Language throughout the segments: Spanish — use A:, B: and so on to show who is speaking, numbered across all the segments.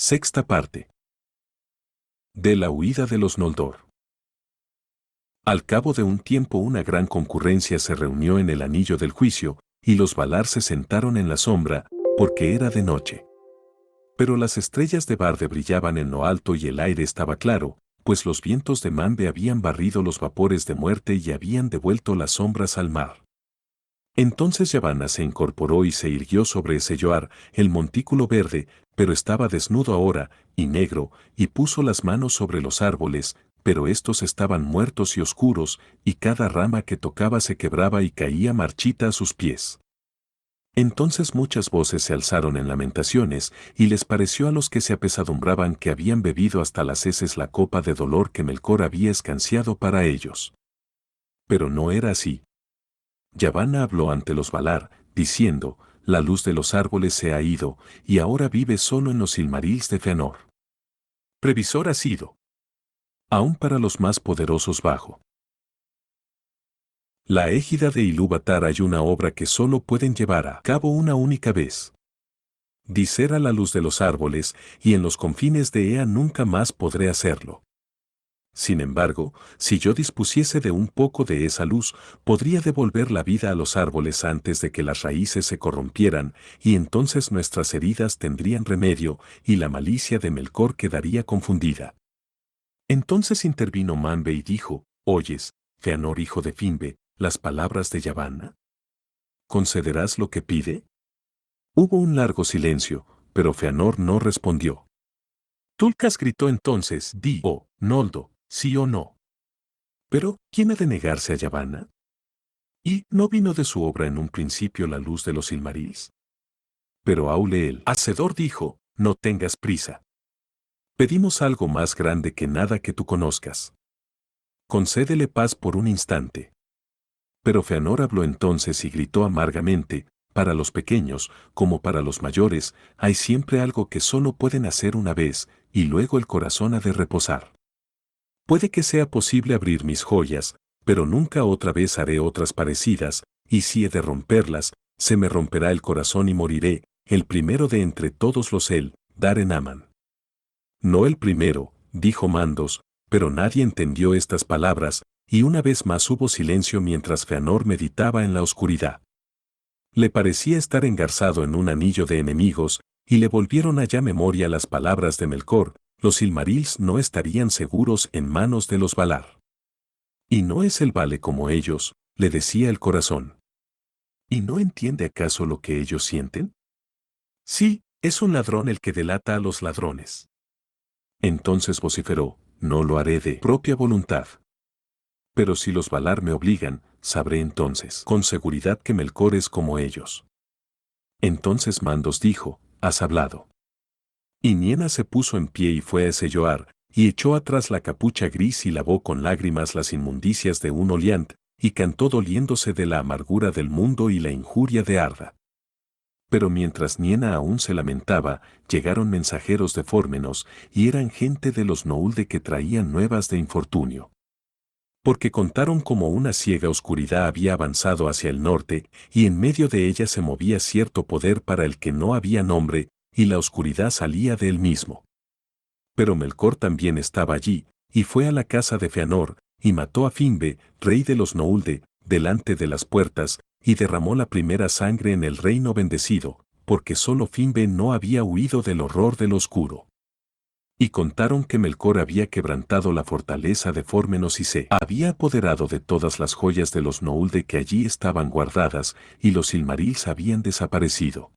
A: Sexta parte. De la huida de los Noldor. Al cabo de un tiempo una gran concurrencia se reunió en el anillo del juicio, y los Valar se sentaron en la sombra, porque era de noche. Pero las estrellas de Barde brillaban en lo alto y el aire estaba claro, pues los vientos de Manbe habían barrido los vapores de muerte y habían devuelto las sombras al mar. Entonces Yavanna se incorporó y se irguió sobre Eselloar, el montículo verde, pero estaba desnudo ahora, y negro, y puso las manos sobre los árboles, pero estos estaban muertos y oscuros, y cada rama que tocaba se quebraba y caía marchita a sus pies. Entonces muchas voces se alzaron en lamentaciones, y les pareció a los que se apesadumbraban que habían bebido hasta las heces la copa de dolor que Melkor había escanciado para ellos. Pero no era así. Yavanna habló ante los Valar, diciendo, la luz de los árboles se ha ido, y ahora vive solo en los Silmarils de Fëanor. Previsor ha sido. Aún para los más poderosos bajo la égida de Ilúvatar hay una obra que solo pueden llevar a cabo una única vez. Dicer a la luz de los árboles, y en los confines de Ea nunca más podré hacerlo. Sin embargo, si yo dispusiese de un poco de esa luz, podría devolver la vida a los árboles antes de que las raíces se corrompieran, y entonces nuestras heridas tendrían remedio, y la malicia de Melkor quedaría confundida. Entonces intervino Manbe y dijo, ¿oyes, Fëanor hijo de Finbe, las palabras de Yavanna? ¿Concederás lo que pide? Hubo un largo silencio, pero Fëanor no respondió. Tulkas gritó entonces, di, oh, Noldo, sí o no. Pero, ¿quién ha de negarse a Yavanna? ¿Y no vino de su obra en un principio la luz de los Silmarils? Pero Aule el Hacedor dijo, no tengas prisa. Pedimos algo más grande que nada que tú conozcas. Concédele paz por un instante. Pero Fëanor habló entonces y gritó amargamente, para los pequeños, como para los mayores, hay siempre algo que solo pueden hacer una vez, y luego el corazón ha de reposar. Puede que sea posible abrir mis joyas, pero nunca otra vez haré otras parecidas, y si he de romperlas, se me romperá el corazón y moriré, el primero de entre todos los Daren Aman. No el primero, dijo Mandos, pero nadie entendió estas palabras, y una vez más hubo silencio mientras Fëanor meditaba en la oscuridad. Le parecía estar engarzado en un anillo de enemigos, y le volvieron allá memoria las palabras de Melkor, los Silmarils no estarían seguros en manos de los Valar. ¿Y no es el Vale como ellos?, le decía el corazón. ¿Y no entiende acaso lo que ellos sienten? Sí, es un ladrón el que delata a los ladrones. Entonces vociferó, no lo haré de propia voluntad. Pero si los Valar me obligan, sabré entonces con seguridad que Melkor es como ellos. Entonces Mandos dijo, has hablado. Y Niena se puso en pie y fue a Eselloar, y echó atrás la capucha gris y lavó con lágrimas las inmundicias de un Oliant, y cantó doliéndose de la amargura del mundo y la injuria de Arda. Pero mientras Niena aún se lamentaba, llegaron mensajeros de Fórmenos, y eran gente de los Noulde que traían nuevas de infortunio. Porque contaron cómo una ciega oscuridad había avanzado hacia el norte, y en medio de ella se movía cierto poder para el que no había nombre, y la oscuridad salía de él mismo. Pero Melkor también estaba allí, y fue a la casa de Fëanor, y mató a Finbe, rey de los Noulde, delante de las puertas, y derramó la primera sangre en el reino bendecido, porque solo Finbe no había huido del horror del oscuro. Y contaron que Melkor había quebrantado la fortaleza de Fórmenos y se había apoderado de todas las joyas de los Noulde que allí estaban guardadas, y los Silmarils habían desaparecido.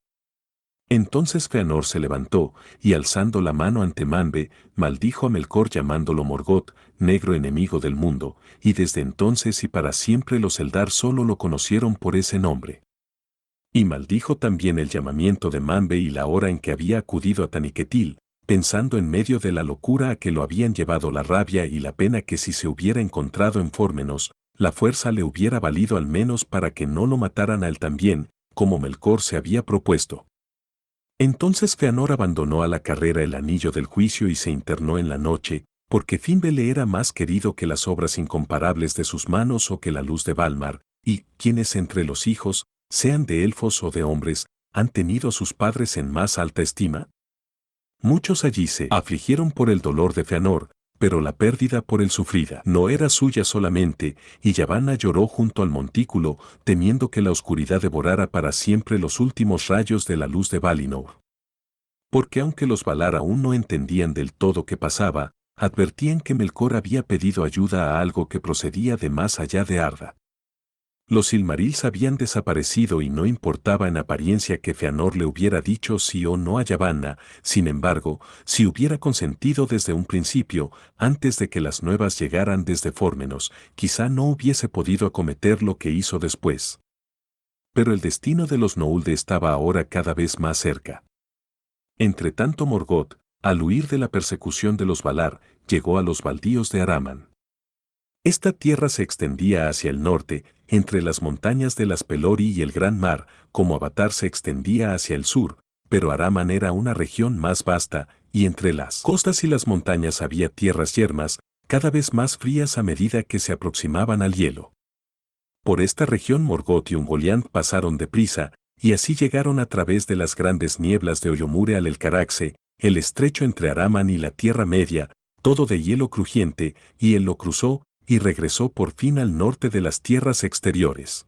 A: Entonces Fëanor se levantó, y alzando la mano ante Manbe, maldijo a Melkor llamándolo Morgoth, negro enemigo del mundo, y desde entonces y para siempre los Eldar solo lo conocieron por ese nombre. Y maldijo también el llamamiento de Manbe y la hora en que había acudido a Taniquetil, pensando en medio de la locura a que lo habían llevado la rabia y la pena que si se hubiera encontrado en Fórmenos, la fuerza le hubiera valido al menos para que no lo mataran a él también, como Melkor se había propuesto. Entonces Fëanor abandonó a la carrera el anillo del juicio y se internó en la noche, porque Finbe le era más querido que las obras incomparables de sus manos o que la luz de Valmar, y quienes entre los hijos, sean de elfos o de hombres, han tenido a sus padres en más alta estima. Muchos allí se afligieron por el dolor de Fëanor, pero la pérdida por el sufrida no era suya solamente, y Yavanna lloró junto al montículo, temiendo que la oscuridad devorara para siempre los últimos rayos de la luz de Valinor. Porque aunque los Valar aún no entendían del todo qué pasaba, advertían que Melkor había pedido ayuda a algo que procedía de más allá de Arda. Los Silmarils habían desaparecido y no importaba en apariencia que Fëanor le hubiera dicho sí o no a Yavanna. Sin embargo, si hubiera consentido desde un principio, antes de que las nuevas llegaran desde Fórmenos, quizá no hubiese podido acometer lo que hizo después. Pero el destino de los Noldor estaba ahora cada vez más cerca. Entretanto Morgoth, al huir de la persecución de los Valar, llegó a los baldíos de Araman. Esta tierra se extendía hacia el norte, entre las montañas de las Pelori y el gran mar, como Avatar se extendía hacia el sur, pero Araman era una región más vasta, y entre las costas y las montañas había tierras yermas, cada vez más frías a medida que se aproximaban al hielo. Por esta región Morgoth y Ungoliant pasaron deprisa, y así llegaron a través de las grandes nieblas de Oyomure al Elcaraxe, el estrecho entre Araman y la Tierra Media, todo de hielo crujiente, y él lo cruzó, y regresó por fin al norte de las tierras exteriores.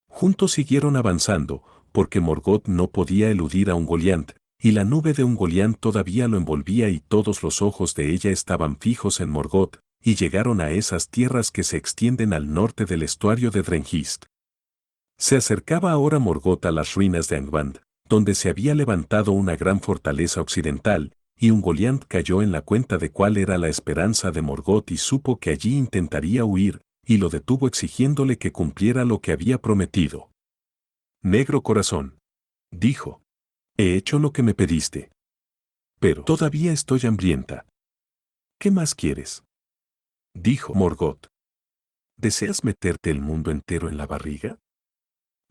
A: Juntos siguieron avanzando, porque Morgoth no podía eludir a Ungoliant, y la nube de Ungoliant todavía lo envolvía y todos los ojos de ella estaban fijos en Morgoth, y llegaron a esas tierras que se extienden al norte del estuario de Drenghist. Se acercaba ahora Morgoth a las ruinas de Angband, donde se había levantado una gran fortaleza occidental, y Ungoliant cayó en la cuenta de cuál era la esperanza de Morgoth y supo que allí intentaría huir, y lo detuvo exigiéndole que cumpliera lo que había prometido. Negro corazón, dijo, he hecho lo que me pediste. Pero todavía estoy hambrienta. ¿Qué más quieres? Dijo Morgoth. ¿Deseas meterte el mundo entero en la barriga?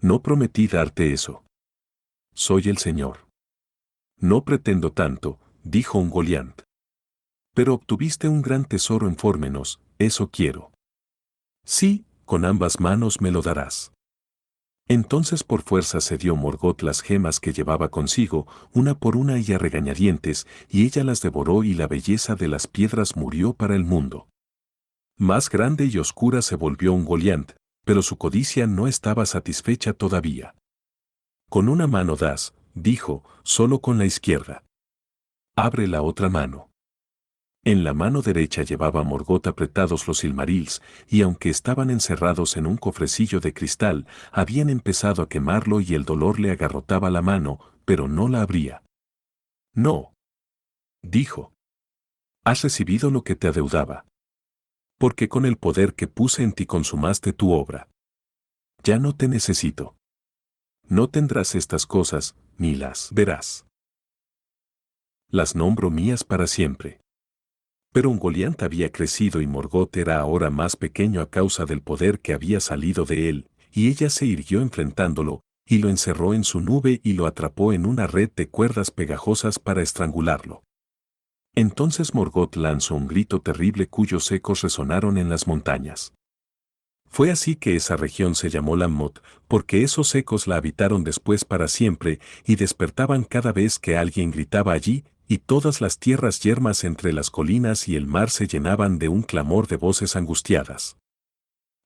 A: No prometí darte eso. Soy el Señor. No pretendo tanto, dijo Ungoliant. Pero obtuviste un gran tesoro en Fórmenos, eso quiero. Sí, con ambas manos me lo darás. Entonces por fuerza se dio Morgoth las gemas que llevaba consigo, una por una y a regañadientes, y ella las devoró y la belleza de las piedras murió para el mundo. Más grande y oscura se volvió Ungoliant, pero su codicia no estaba satisfecha todavía. Con una mano das, dijo, solo con la izquierda. Abre la otra mano. En la mano derecha llevaba Morgoth apretados los Silmarils, y aunque estaban encerrados en un cofrecillo de cristal, habían empezado a quemarlo y el dolor le agarrotaba la mano, pero no la abría. No. Dijo. Has recibido lo que te adeudaba. Porque con el poder que puse en ti consumaste tu obra. Ya no te necesito. No tendrás estas cosas, ni las verás. Las nombro mías para siempre. Pero Ungoliant había crecido y Morgoth era ahora más pequeño a causa del poder que había salido de él, y ella se irguió enfrentándolo, y lo encerró en su nube y lo atrapó en una red de cuerdas pegajosas para estrangularlo. Entonces Morgoth lanzó un grito terrible cuyos ecos resonaron en las montañas. Fue así que esa región se llamó Lammoth, porque esos ecos la habitaron después para siempre y despertaban cada vez que alguien gritaba allí, y todas las tierras yermas entre las colinas y el mar se llenaban de un clamor de voces angustiadas.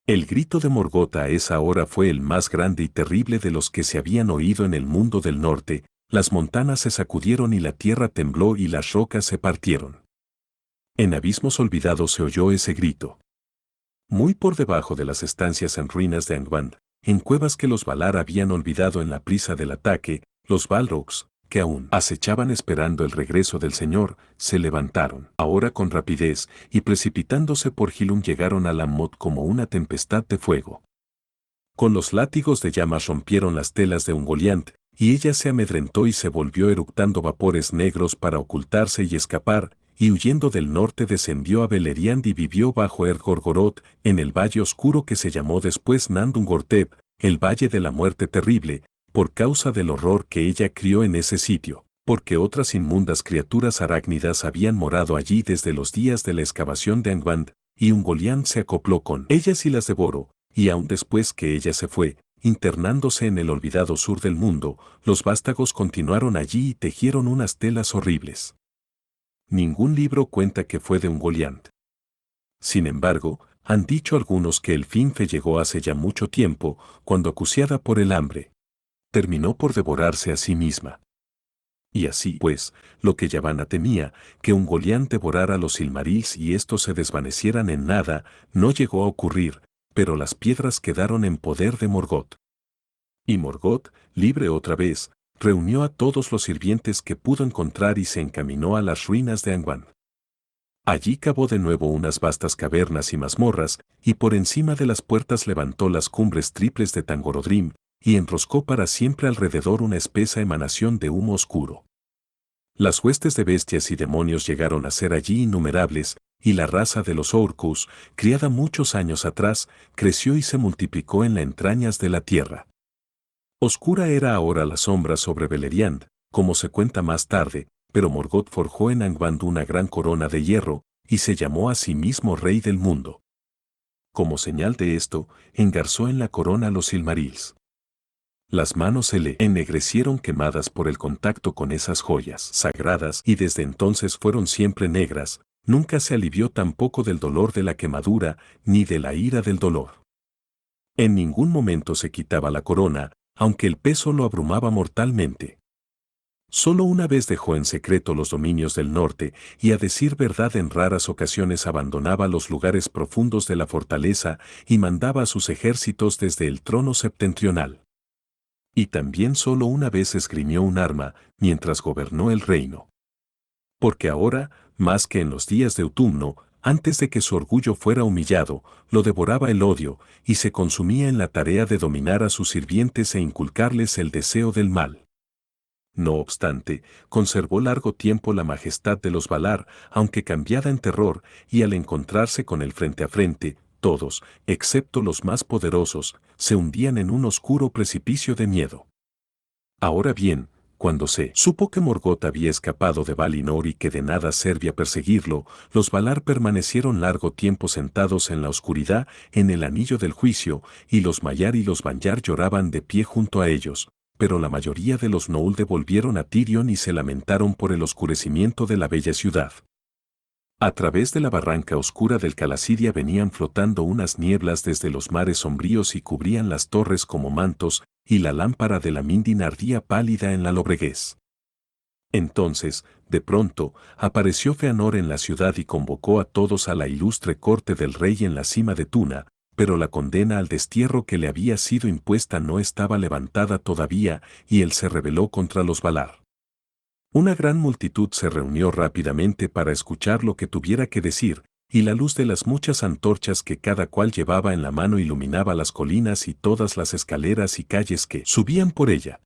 A: El grito de Morgoth a esa hora fue el más grande y terrible de los que se habían oído en el mundo del norte, las montañas se sacudieron y la tierra tembló y las rocas se partieron. En abismos olvidados se oyó ese grito. Muy por debajo de las estancias en ruinas de Angband, en cuevas que los Valar habían olvidado en la prisa del ataque, los Balrogs, que aún acechaban esperando el regreso del Señor, se levantaron, ahora con rapidez, y precipitándose por Hilum llegaron a Lammoth como una tempestad de fuego. Con los látigos de llamas rompieron las telas de Ungoliant, y ella se amedrentó y se volvió eructando vapores negros para ocultarse y escapar, y huyendo del norte descendió a Beleriand y vivió bajo Ergorgoroth, en el valle oscuro que se llamó después Nandungortep, el valle de la muerte terrible, por causa del horror que ella crió en ese sitio, porque otras inmundas criaturas arácnidas habían morado allí desde los días de la excavación de Angband, y Ungoliant se acopló con ellas y las devoró, y aun después que ella se fue, internándose en el olvidado sur del mundo, los vástagos continuaron allí y tejieron unas telas horribles. Ningún libro cuenta que fue de Ungoliant. Sin embargo, han dicho algunos que el Finfe llegó hace ya mucho tiempo, cuando acuciada por el hambre, terminó por devorarse a sí misma. Y así, pues, lo que Yavanna temía, que Ungoliant devorara los Silmarils y estos se desvanecieran en nada, no llegó a ocurrir, pero las piedras quedaron en poder de Morgoth. Y Morgoth, libre otra vez, reunió a todos los sirvientes que pudo encontrar y se encaminó a las ruinas de Angwan. Allí cavó de nuevo unas vastas cavernas y mazmorras, y por encima de las puertas levantó las cumbres triples de Tangorodrim, y enroscó para siempre alrededor una espesa emanación de humo oscuro. Las huestes de bestias y demonios llegaron a ser allí innumerables, y la raza de los Orcus, criada muchos años atrás, creció y se multiplicó en las entrañas de la tierra. Oscura era ahora la sombra sobre Beleriand, como se cuenta más tarde, pero Morgoth forjó en Angband una gran corona de hierro, y se llamó a sí mismo Rey del Mundo. Como señal de esto, engarzó en la corona los Silmarils. Las manos se le ennegrecieron quemadas por el contacto con esas joyas sagradas y desde entonces fueron siempre negras, nunca se alivió tampoco del dolor de la quemadura ni de la ira del dolor. En ningún momento se quitaba la corona, aunque el peso lo abrumaba mortalmente. Solo una vez dejó en secreto los dominios del norte y a decir verdad en raras ocasiones abandonaba los lugares profundos de la fortaleza y mandaba a sus ejércitos desde el trono septentrional. Y también solo una vez esgrimió un arma mientras gobernó el reino. Porque ahora, más que en los días de autumno, antes de que su orgullo fuera humillado, lo devoraba el odio y se consumía en la tarea de dominar a sus sirvientes e inculcarles el deseo del mal. No obstante, conservó largo tiempo la majestad de los Valar, aunque cambiada en terror, y al encontrarse con él frente a frente, todos, excepto los más poderosos, se hundían en un oscuro precipicio de miedo. Ahora bien, cuando se supo que Morgoth había escapado de Valinor y que de nada servía perseguirlo, los Valar permanecieron largo tiempo sentados en la oscuridad en el anillo del juicio, y los Maiar y los Vanyar lloraban de pie junto a ellos, pero la mayoría de los Noldor volvieron a Tirion y se lamentaron por el oscurecimiento de la bella ciudad. A través de la barranca oscura del Calasidia venían flotando unas nieblas desde los mares sombríos y cubrían las torres como mantos, y la lámpara de la Mindin ardía pálida en la lobreguez. Entonces, de pronto, apareció Feanor en la ciudad y convocó a todos a la ilustre corte del rey en la cima de Tuna, pero la condena al destierro que le había sido impuesta no estaba levantada todavía, y él se rebeló contra los Valar. Una gran multitud se reunió rápidamente para escuchar lo que tuviera que decir, y la luz de las muchas antorchas que cada cual llevaba en la mano iluminaba las colinas y todas las escaleras y calles que subían por ella.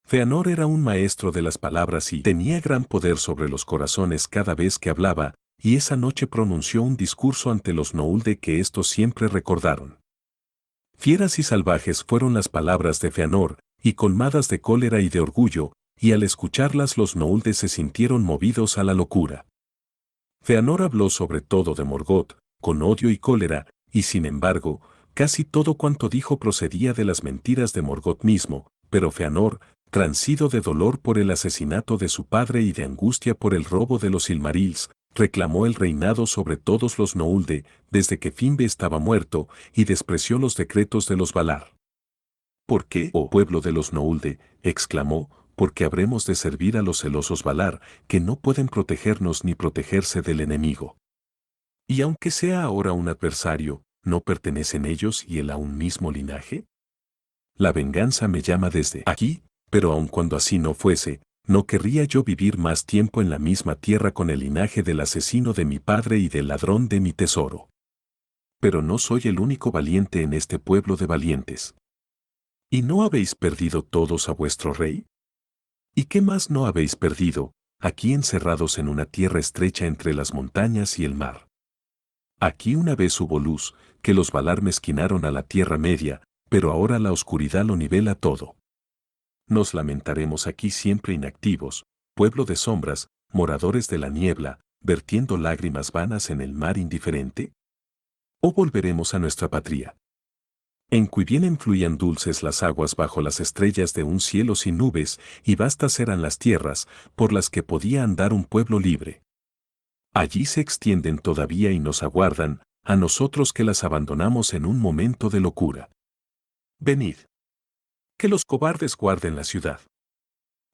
A: Feanor era un maestro de las palabras y tenía gran poder sobre los corazones cada vez que hablaba, y esa noche pronunció un discurso ante los Noldor que estos siempre recordaron. Fieras y salvajes fueron las palabras de Feanor, y colmadas de cólera y de orgullo, y al escucharlas los Noldor se sintieron movidos a la locura. Feanor habló sobre todo de Morgoth, con odio y cólera, y sin embargo, casi todo cuanto dijo procedía de las mentiras de Morgoth mismo, pero Feanor, transido de dolor por el asesinato de su padre y de angustia por el robo de los Silmarils, reclamó el reinado sobre todos los Noldor desde que Finve estaba muerto y despreció los decretos de los Valar. ¿Por qué, oh pueblo de los Noldor?, exclamó, porque habremos de servir a los celosos Valar, que no pueden protegernos ni protegerse del enemigo. Y aunque sea ahora un adversario, ¿no pertenecen ellos y él a un mismo linaje? La venganza me llama desde aquí, pero aun cuando así no fuese, no querría yo vivir más tiempo en la misma tierra con el linaje del asesino de mi padre y del ladrón de mi tesoro. Pero no soy el único valiente en este pueblo de valientes. ¿Y no habéis perdido todos a vuestro rey? ¿Y qué más no habéis perdido, aquí encerrados en una tierra estrecha entre las montañas y el mar? Aquí una vez hubo luz, que los Valar mezquinaron a la Tierra Media, pero ahora la oscuridad lo nivela todo. Nos lamentaremos aquí siempre inactivos, pueblo de sombras, moradores de la niebla, vertiendo lágrimas vanas en el mar indiferente. ¿O volveremos a nuestra patria? en cui vienen fluían dulces las aguas bajo las estrellas de un cielo sin nubes, y vastas eran las tierras, por las que podía andar un pueblo libre. Allí se extienden todavía y nos aguardan, a nosotros que las abandonamos en un momento de locura. Venid. Que los cobardes guarden la ciudad.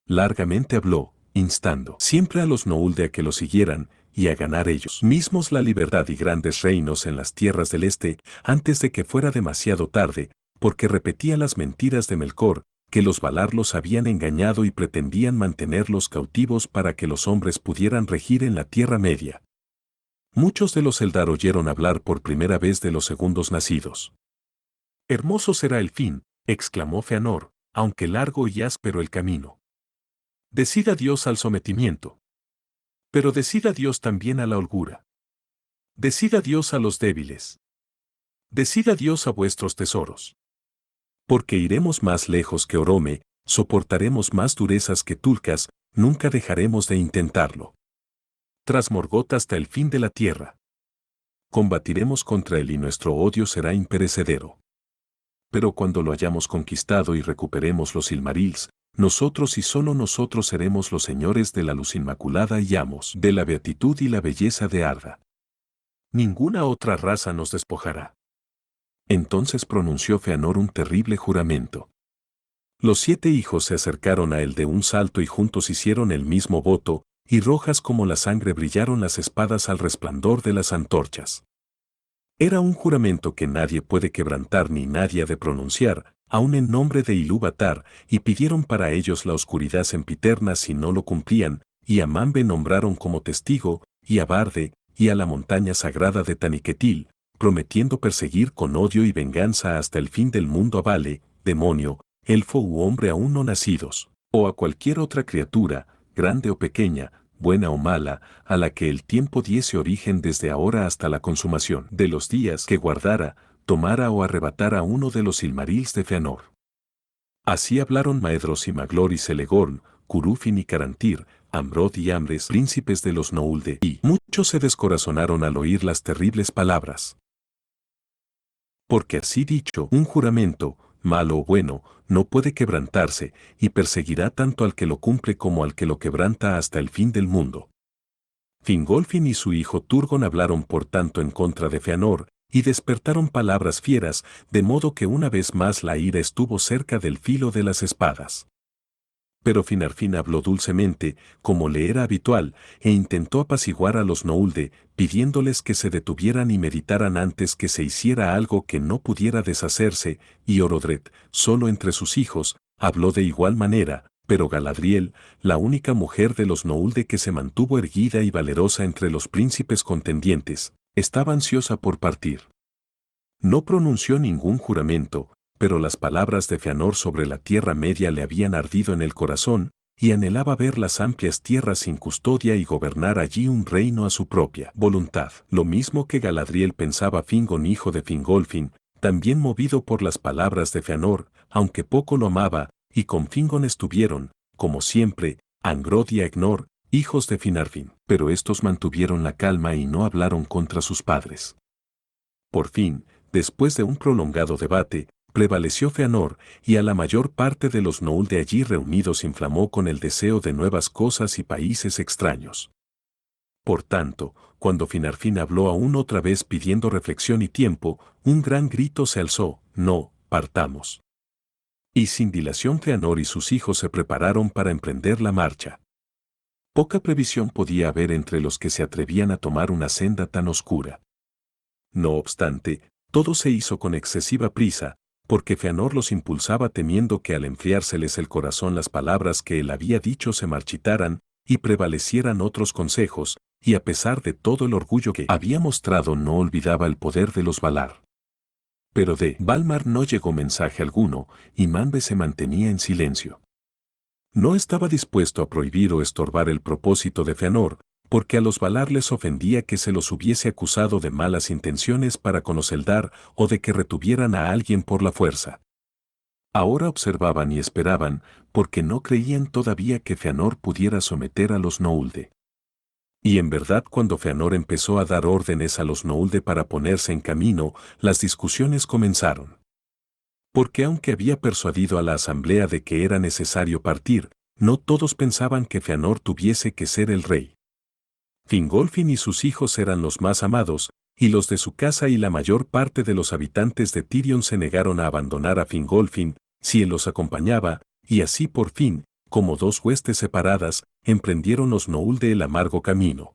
A: Largamente habló, instando siempre a los noulde a que lo siguieran, y a ganar ellos mismos la libertad y grandes reinos en las tierras del este, antes de que fuera demasiado tarde, porque repetía las mentiras de Melkor, que los Valar los habían engañado y pretendían mantenerlos cautivos para que los hombres pudieran regir en la Tierra Media. Muchos de los Eldar oyeron hablar por primera vez de los segundos nacidos. Hermoso será el fin, exclamó Fëanor, aunque largo y áspero el camino. Decida Dios al sometimiento. Pero decida Dios también a la holgura. Decida Dios a los débiles. Decida Dios a vuestros tesoros. Porque iremos más lejos que Orome, soportaremos más durezas que Tulcas, nunca dejaremos de intentarlo. Tras Morgoth hasta el fin de la tierra. Combatiremos contra él y nuestro odio será imperecedero. Pero cuando lo hayamos conquistado y recuperemos los Silmarils, nosotros y solo nosotros seremos los señores de la luz inmaculada y amos de la beatitud y la belleza de Arda. Ninguna otra raza nos despojará. Entonces pronunció Fëanor un terrible juramento. Los 7 hijos se acercaron a él de un salto y juntos hicieron el mismo voto, y rojas como la sangre brillaron las espadas al resplandor de las antorchas. Era un juramento que nadie puede quebrantar ni nadie ha de pronunciar, aun en nombre de Ilúvatar, y pidieron para ellos la oscuridad sempiterna si no lo cumplían, y a Manbe nombraron como testigo, y a Barde, y a la montaña sagrada de Taniquetil, prometiendo perseguir con odio y venganza hasta el fin del mundo a Vale, demonio, elfo u hombre aún no nacidos, o a cualquier otra criatura, grande o pequeña, buena o mala, a la que el tiempo diese origen desde ahora hasta la consumación de los días que guardara, tomara o arrebatara uno de los Silmarils de Fëanor. Así hablaron Maedhros y Maglor y Celegorn, Curufin y Carantir, Amrod y Amres, príncipes de los Noulde, y muchos se descorazonaron al oír las terribles palabras. Porque así dicho, un juramento, malo o bueno, no puede quebrantarse, y perseguirá tanto al que lo cumple como al que lo quebranta hasta el fin del mundo. Fingolfin y su hijo Turgon hablaron por tanto en contra de Fëanor, y despertaron palabras fieras, de modo que una vez más la ira estuvo cerca del filo de las espadas. Pero Finarfin habló dulcemente, como le era habitual, e intentó apaciguar a los Noulde, pidiéndoles que se detuvieran y meditaran antes que se hiciera algo que no pudiera deshacerse, y Orodred, solo entre sus hijos, habló de igual manera, pero Galadriel, la única mujer de los Noulde que se mantuvo erguida y valerosa entre los príncipes contendientes, estaba ansiosa por partir. No pronunció ningún juramento, pero las palabras de Fëanor sobre la Tierra Media le habían ardido en el corazón, y anhelaba ver las amplias tierras sin custodia y gobernar allí un reino a su propia voluntad. Lo mismo que Galadriel pensaba Fingon, hijo de Fingolfin, también movido por las palabras de Fëanor, aunque poco lo amaba, y con Fingon estuvieron, como siempre, Angrod y Aegnor, hijos de Finarfin, pero estos mantuvieron la calma y no hablaron contra sus padres. Por fin, después de un prolongado debate, prevaleció Fëanor, y a la mayor parte de los Noulde allí reunidos inflamó con el deseo de nuevas cosas y países extraños. Por tanto, cuando Finarfin habló aún otra vez pidiendo reflexión y tiempo, un gran grito se alzó: «No, partamos». Y sin dilación Fëanor y sus hijos se prepararon para emprender la marcha. Poca previsión podía haber entre los que se atrevían a tomar una senda tan oscura. No obstante, todo se hizo con excesiva prisa, porque Fëanor los impulsaba temiendo que al enfriárseles el corazón las palabras que él había dicho se marchitaran, y prevalecieran otros consejos, y a pesar de todo el orgullo que había mostrado no olvidaba el poder de los Valar. Pero de Valmar no llegó mensaje alguno, y Manbe se mantenía en silencio. No estaba dispuesto a prohibir o estorbar el propósito de Fëanor, porque a los Valar les ofendía que se los hubiese acusado de malas intenciones para con los Eldar o de que retuvieran a alguien por la fuerza. Ahora observaban y esperaban, porque no creían todavía que Fëanor pudiera someter a los Noulde. Y en verdad cuando Fëanor empezó a dar órdenes a los Noulde para ponerse en camino, las discusiones comenzaron. Porque aunque había persuadido a la asamblea de que era necesario partir, no todos pensaban que Fëanor tuviese que ser el rey. Fingolfin y sus hijos eran los más amados, y los de su casa y la mayor parte de los habitantes de Tirion se negaron a abandonar a Fingolfin, si él los acompañaba, y así por fin, como dos huestes separadas, emprendieron los Noulde el amargo camino.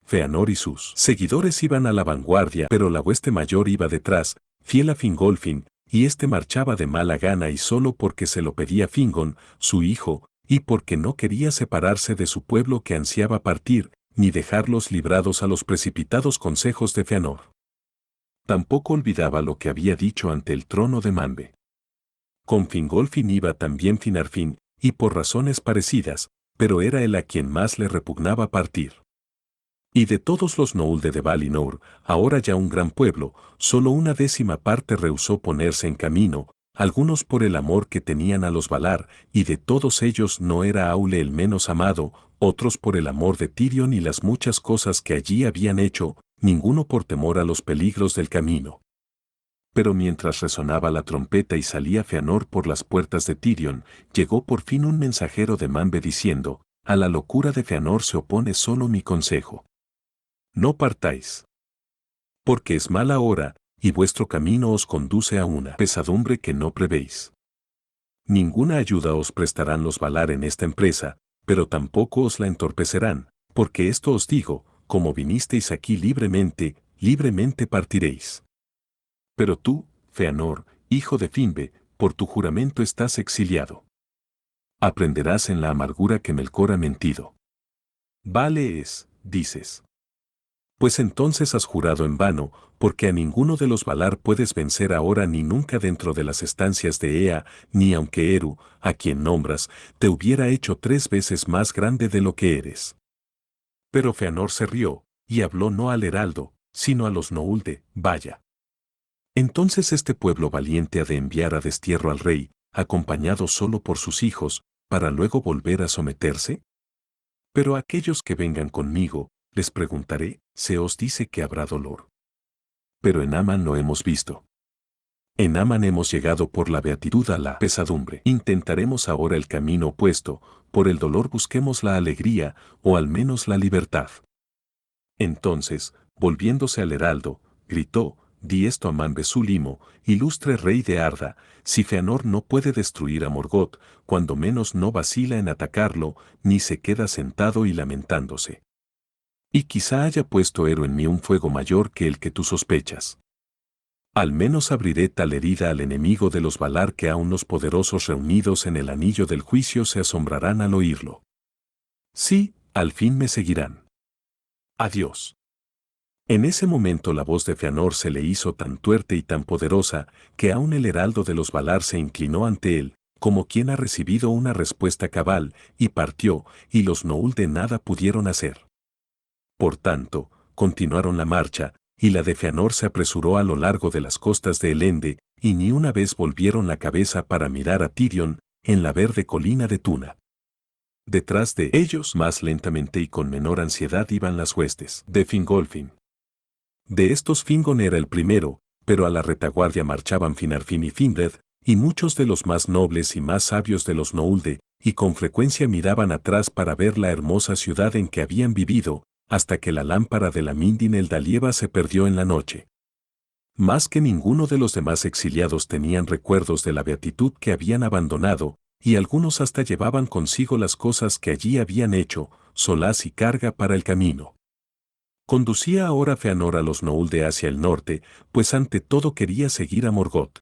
A: Fëanor y sus seguidores iban a la vanguardia, pero la hueste mayor iba detrás, fiel a Fingolfin, y éste marchaba de mala gana y solo porque se lo pedía Fingon, su hijo, y porque no quería separarse de su pueblo que ansiaba partir, ni dejarlos librados a los precipitados consejos de Fëanor. Tampoco olvidaba lo que había dicho ante el trono de Manbe. Con Fingolfin iba también Finarfin, y por razones parecidas, pero era él a quien más le repugnaba partir. Y de todos los Noulde de Valinor, ahora ya un gran pueblo, solo una 10ª parte rehusó ponerse en camino, algunos por el amor que tenían a los Valar, y de todos ellos no era Aule el menos amado, otros por el amor de Tirion y las muchas cosas que allí habían hecho, ninguno por temor a los peligros del camino. Pero mientras resonaba la trompeta y salía Fëanor por las puertas de Tirion, llegó por fin un mensajero de Manbe diciendo, a la locura de Fëanor se opone solo mi consejo. No partáis. Porque es mala hora, y vuestro camino os conduce a una pesadumbre que no prevéis. Ninguna ayuda os prestarán los Valar en esta empresa, pero tampoco os la entorpecerán, porque esto os digo, como vinisteis aquí libremente, libremente partiréis. Pero tú, Fëanor, hijo de Finbe, por tu juramento estás exiliado. Aprenderás en la amargura que Melkor ha mentido. Vale es, dices. Pues entonces has jurado en vano, porque a ninguno de los Valar puedes vencer ahora ni nunca dentro de las estancias de Ea, ni aunque Eru, a quien nombras, te hubiera hecho 3 veces más grande de lo que eres. Pero Fëanor se rió, y habló no al heraldo, sino a los Noulde, vaya. Entonces este pueblo valiente ha de enviar a destierro al rey, acompañado solo por sus hijos, para luego volver a someterse. Pero a aquellos que vengan conmigo, les preguntaré, se os dice que habrá dolor. Pero en Aman lo hemos visto. En Aman hemos llegado por la beatitud a la pesadumbre. Intentaremos ahora el camino opuesto, por el dolor busquemos la alegría, o al menos la libertad. Entonces, volviéndose al heraldo, gritó, di esto a Manbe su limo, ilustre rey de Arda, si Fëanor no puede destruir a Morgoth, cuando menos no vacila en atacarlo, ni se queda sentado y lamentándose. Y quizá haya puesto Eru en mí un fuego mayor que el que tú sospechas. Al menos abriré tal herida al enemigo de los Valar que aun los poderosos reunidos en el anillo del juicio se asombrarán al oírlo. Sí, al fin me seguirán. Adiós. En ese momento la voz de Fëanor se le hizo tan tuerte y tan poderosa, que aun el heraldo de los Valar se inclinó ante él, como quien ha recibido una respuesta cabal, y partió, y los Noulde nada pudieron hacer. Por tanto, continuaron la marcha, y la de Fëanor se apresuró a lo largo de las costas de Elende, y ni una vez volvieron la cabeza para mirar a Tirion, en la verde colina de Tuna. Detrás de ellos, más lentamente y con menor ansiedad iban las huestes de Fingolfin. De estos Fingon era el primero, pero a la retaguardia marchaban Finarfin y Finred, y muchos de los más nobles y más sabios de los Noulde, y con frecuencia miraban atrás para ver la hermosa ciudad en que habían vivido, hasta que la lámpara de la Mindin el Dalieva se perdió en la noche. Más que ninguno de los demás exiliados tenían recuerdos de la beatitud que habían abandonado, y algunos hasta llevaban consigo las cosas que allí habían hecho, solaz y carga para el camino. Conducía ahora Fëanor a los Noulde hacia el norte, pues ante todo quería seguir a Morgoth.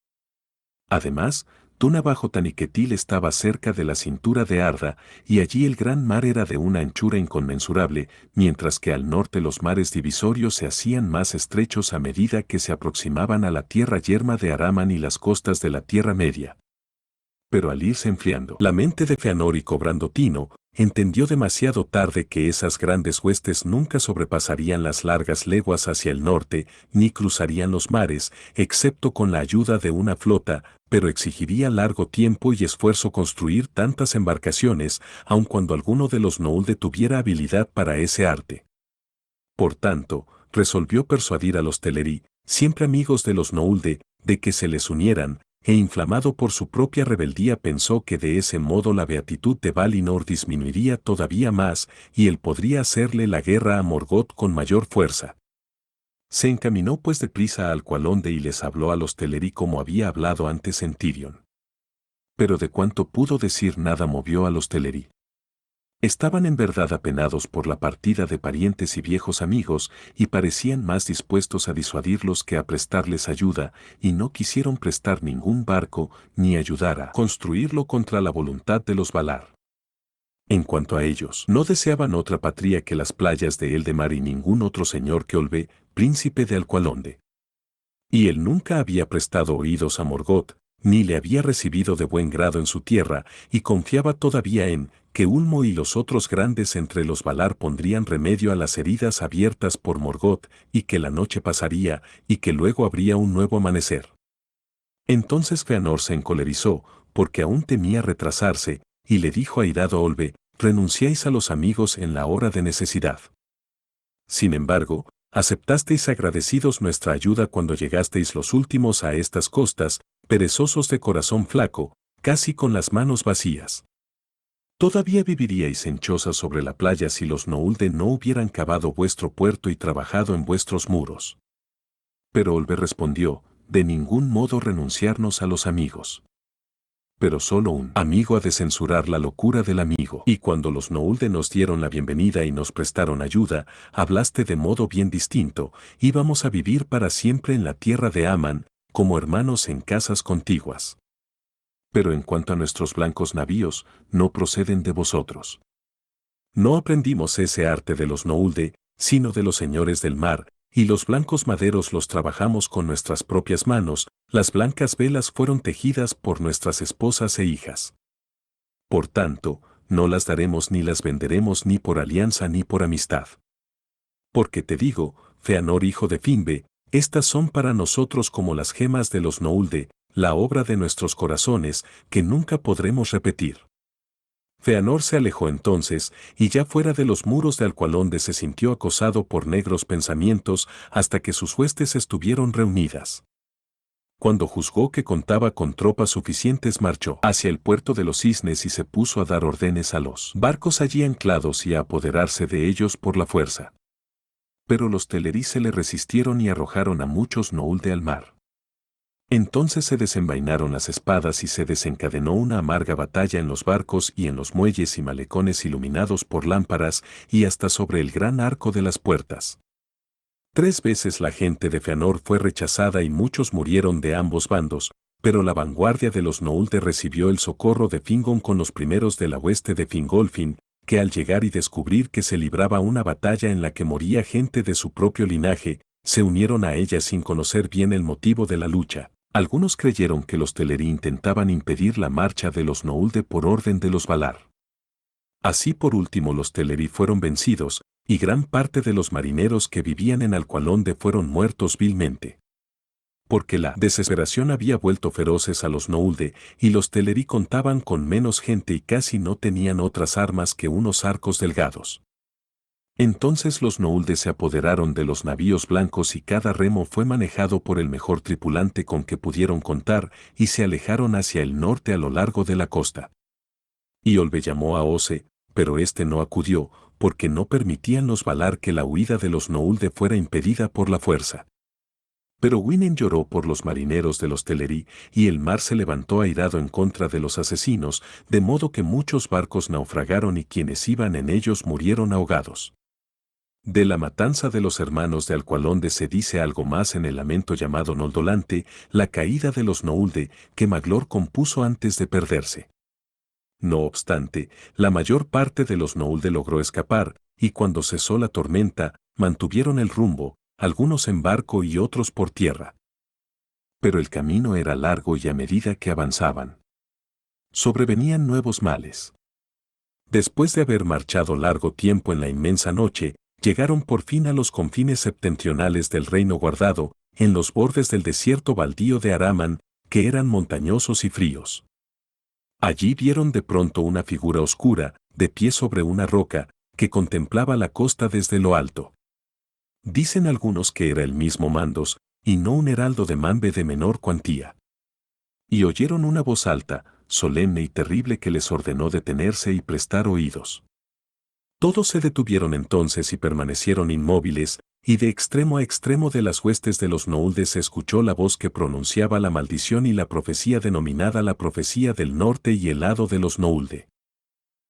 A: Además, Tuna bajo Taniquetil estaba cerca de la cintura de Arda, y allí el gran mar era de una anchura inconmensurable, mientras que al norte los mares divisorios se hacían más estrechos a medida que se aproximaban a la tierra yerma de Araman y las costas de la Tierra Media. Pero al irse enfriando la mente de Fëanor y cobrando tino, entendió demasiado tarde que esas grandes huestes nunca sobrepasarían las largas leguas hacia el norte, ni cruzarían los mares, excepto con la ayuda de una flota, pero exigiría largo tiempo y esfuerzo construir tantas embarcaciones, aun cuando alguno de los Noulde tuviera habilidad para ese arte. Por tanto, resolvió persuadir a los Teleri, siempre amigos de los Noulde, de que se les unieran, e inflamado por su propia rebeldía pensó que de ese modo la beatitud de Valinor disminuiría todavía más y él podría hacerle la guerra a Morgoth con mayor fuerza. Se encaminó pues deprisa a Alqualondë y les habló a los Teleri como había hablado antes en Tirion. Pero de cuanto pudo decir nada movió a los Teleri. Estaban en verdad apenados por la partida de parientes y viejos amigos, y parecían más dispuestos a disuadirlos que a prestarles ayuda, y no quisieron prestar ningún barco ni ayudar a construirlo contra la voluntad de los Valar. En cuanto a ellos, no deseaban otra patria que las playas de Eldemar y ningún otro señor que Olve, príncipe de Alqualondë. Y él nunca había prestado oídos a Morgoth, ni le había recibido de buen grado en su tierra, y confiaba todavía en que Ulmo y los otros grandes entre los Valar pondrían remedio a las heridas abiertas por Morgoth, y que la noche pasaría, y que luego habría un nuevo amanecer. Entonces Fëanor se encolerizó, porque aún temía retrasarse, y le dijo airado a Olve: «Renunciáis a los amigos en la hora de necesidad. Sin embargo, aceptasteis agradecidos nuestra ayuda cuando llegasteis los últimos a estas costas, perezosos de corazón flaco, casi con las manos vacías. Todavía viviríais en chozas sobre la playa si los Noulde no hubieran cavado vuestro puerto y trabajado en vuestros muros». Pero Olve respondió: «De ningún modo renunciarnos a los amigos. Pero solo un amigo ha de censurar la locura del amigo. Y cuando los Noulde nos dieron la bienvenida y nos prestaron ayuda, hablaste de modo bien distinto: íbamos a vivir para siempre en la tierra de Aman, como hermanos en casas contiguas. Pero en cuanto a nuestros blancos navíos, no proceden de vosotros. No aprendimos ese arte de los Noulde, sino de los señores del mar, y los blancos maderos los trabajamos con nuestras propias manos, las blancas velas fueron tejidas por nuestras esposas e hijas. Por tanto, no las daremos ni las venderemos ni por alianza ni por amistad. Porque te digo, Fëanor hijo de Finve, estas son para nosotros como las gemas de los Noulde, la obra de nuestros corazones, que nunca podremos repetir». Fëanor se alejó entonces, y ya fuera de los muros de Alqualondë se sintió acosado por negros pensamientos hasta que sus huestes estuvieron reunidas. Cuando juzgó que contaba con tropas suficientes, marchó hacia el puerto de los Cisnes y se puso a dar órdenes a los barcos allí anclados y a apoderarse de ellos por la fuerza. Pero los Teleri se le resistieron y arrojaron a muchos Noulde al mar. Entonces se desenvainaron las espadas y se desencadenó una amarga batalla en los barcos y en los muelles y malecones iluminados por lámparas y hasta sobre el gran arco de las puertas. 3 veces la gente de Fëanor fue rechazada y muchos murieron de ambos bandos, pero la vanguardia de los Noulde recibió el socorro de Fingon con los primeros de la hueste de Fingolfin, que al llegar y descubrir que se libraba una batalla en la que moría gente de su propio linaje, se unieron a ella sin conocer bien el motivo de la lucha. Algunos creyeron que los Teleri intentaban impedir la marcha de los Noulde por orden de los Valar. Así por último los Teleri fueron vencidos, y gran parte de los marineros que vivían en Alqualondë fueron muertos vilmente. Porque la desesperación había vuelto feroces a los Noulde, y los Teleri contaban con menos gente y casi no tenían otras armas que unos arcos delgados. Entonces los Noulde se apoderaron de los navíos blancos y cada remo fue manejado por el mejor tripulante con que pudieron contar, y se alejaron hacia el norte a lo largo de la costa. Y Olve llamó a Oce, pero éste no acudió, porque no permitían los Valar que la huida de los Noulde fuera impedida por la fuerza. Pero Winen lloró por los marineros de los Teleri, y el mar se levantó airado en contra de los asesinos, de modo que muchos barcos naufragaron y quienes iban en ellos murieron ahogados. De la matanza de los hermanos de Alqualondë se dice algo más en el lamento llamado Noldolante, la caída de los Noulde, que Maglor compuso antes de perderse. No obstante, la mayor parte de los Noulde logró escapar, y cuando cesó la tormenta, mantuvieron el rumbo, algunos en barco y otros por tierra. Pero el camino era largo y a medida que avanzaban, sobrevenían nuevos males. Después de haber marchado largo tiempo en la inmensa noche, llegaron por fin a los confines septentrionales del reino guardado, en los bordes del desierto baldío de Araman, que eran montañosos y fríos. Allí vieron de pronto una figura oscura, de pie sobre una roca, que contemplaba la costa desde lo alto. Dicen algunos que era el mismo Mandos, y no un heraldo de Manve de menor cuantía. Y oyeron una voz alta, solemne y terrible que les ordenó detenerse y prestar oídos. Todos se detuvieron entonces y permanecieron inmóviles, y de extremo a extremo de las huestes de los nouldes se escuchó la voz que pronunciaba la maldición y la profecía denominada la profecía del norte y el hado de los noulde.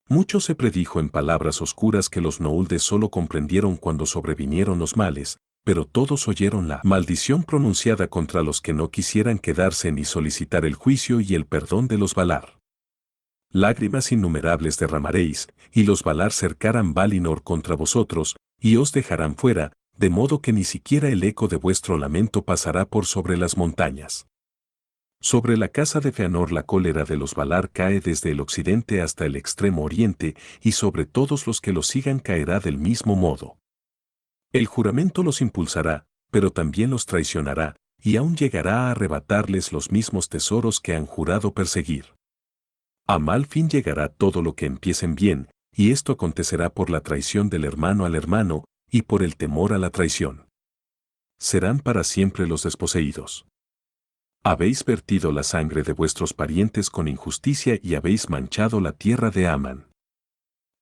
A: Mucho se predijo en palabras oscuras que los nouldes solo comprendieron cuando sobrevinieron los males, pero todos oyeron la maldición pronunciada contra los que no quisieran quedarse ni solicitar el juicio y el perdón de los Valar. Lágrimas innumerables derramaréis, y los Valar cercarán Valinor contra vosotros, y os dejarán fuera, de modo que ni siquiera el eco de vuestro lamento pasará por sobre las montañas. Sobre la casa de Feanor la cólera de los Valar cae desde el occidente hasta el extremo oriente, y sobre todos los que los sigan caerá del mismo modo. El juramento los impulsará, pero también los traicionará, y aún llegará a arrebatarles los mismos tesoros que han jurado perseguir. A mal fin llegará todo lo que empiecen bien, y esto acontecerá por la traición del hermano al hermano, y por el temor a la traición. Serán para siempre los desposeídos. Habéis vertido la sangre de vuestros parientes con injusticia y habéis manchado la tierra de Aman.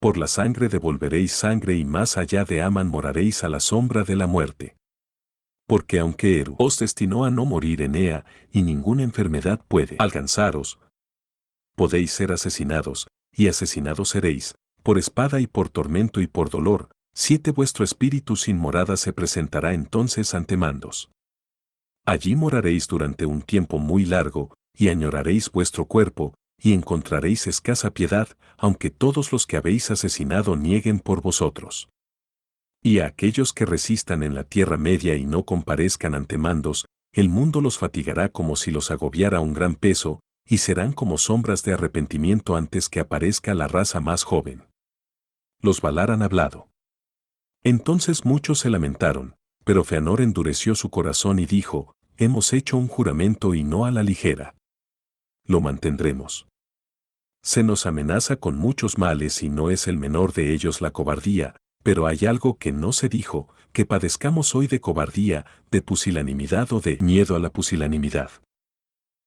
A: Por la sangre devolveréis sangre y más allá de Aman moraréis a la sombra de la muerte. Porque aunque Eru os destinó a no morir en Ea, y ninguna enfermedad puede alcanzaros, podéis ser asesinados, y asesinados seréis, por espada y por tormento y por dolor, 7 vuestro espíritu sin morada se presentará entonces ante Mandos. Allí moraréis durante un tiempo muy largo, y añoraréis vuestro cuerpo, y encontraréis escasa piedad, aunque todos los que habéis asesinado nieguen por vosotros. Y a aquellos que resistan en la Tierra Media y no comparezcan ante Mandos, el mundo los fatigará como si los agobiara un gran peso, y serán como sombras de arrepentimiento antes que aparezca la raza más joven. Los Valar han hablado. Entonces muchos se lamentaron, pero Feanor endureció su corazón y dijo, hemos hecho un juramento y no a la ligera. Lo mantendremos. Se nos amenaza con muchos males y no es el menor de ellos la cobardía, pero hay algo que no se dijo, que padezcamos hoy de cobardía, de pusilanimidad o de miedo a la pusilanimidad.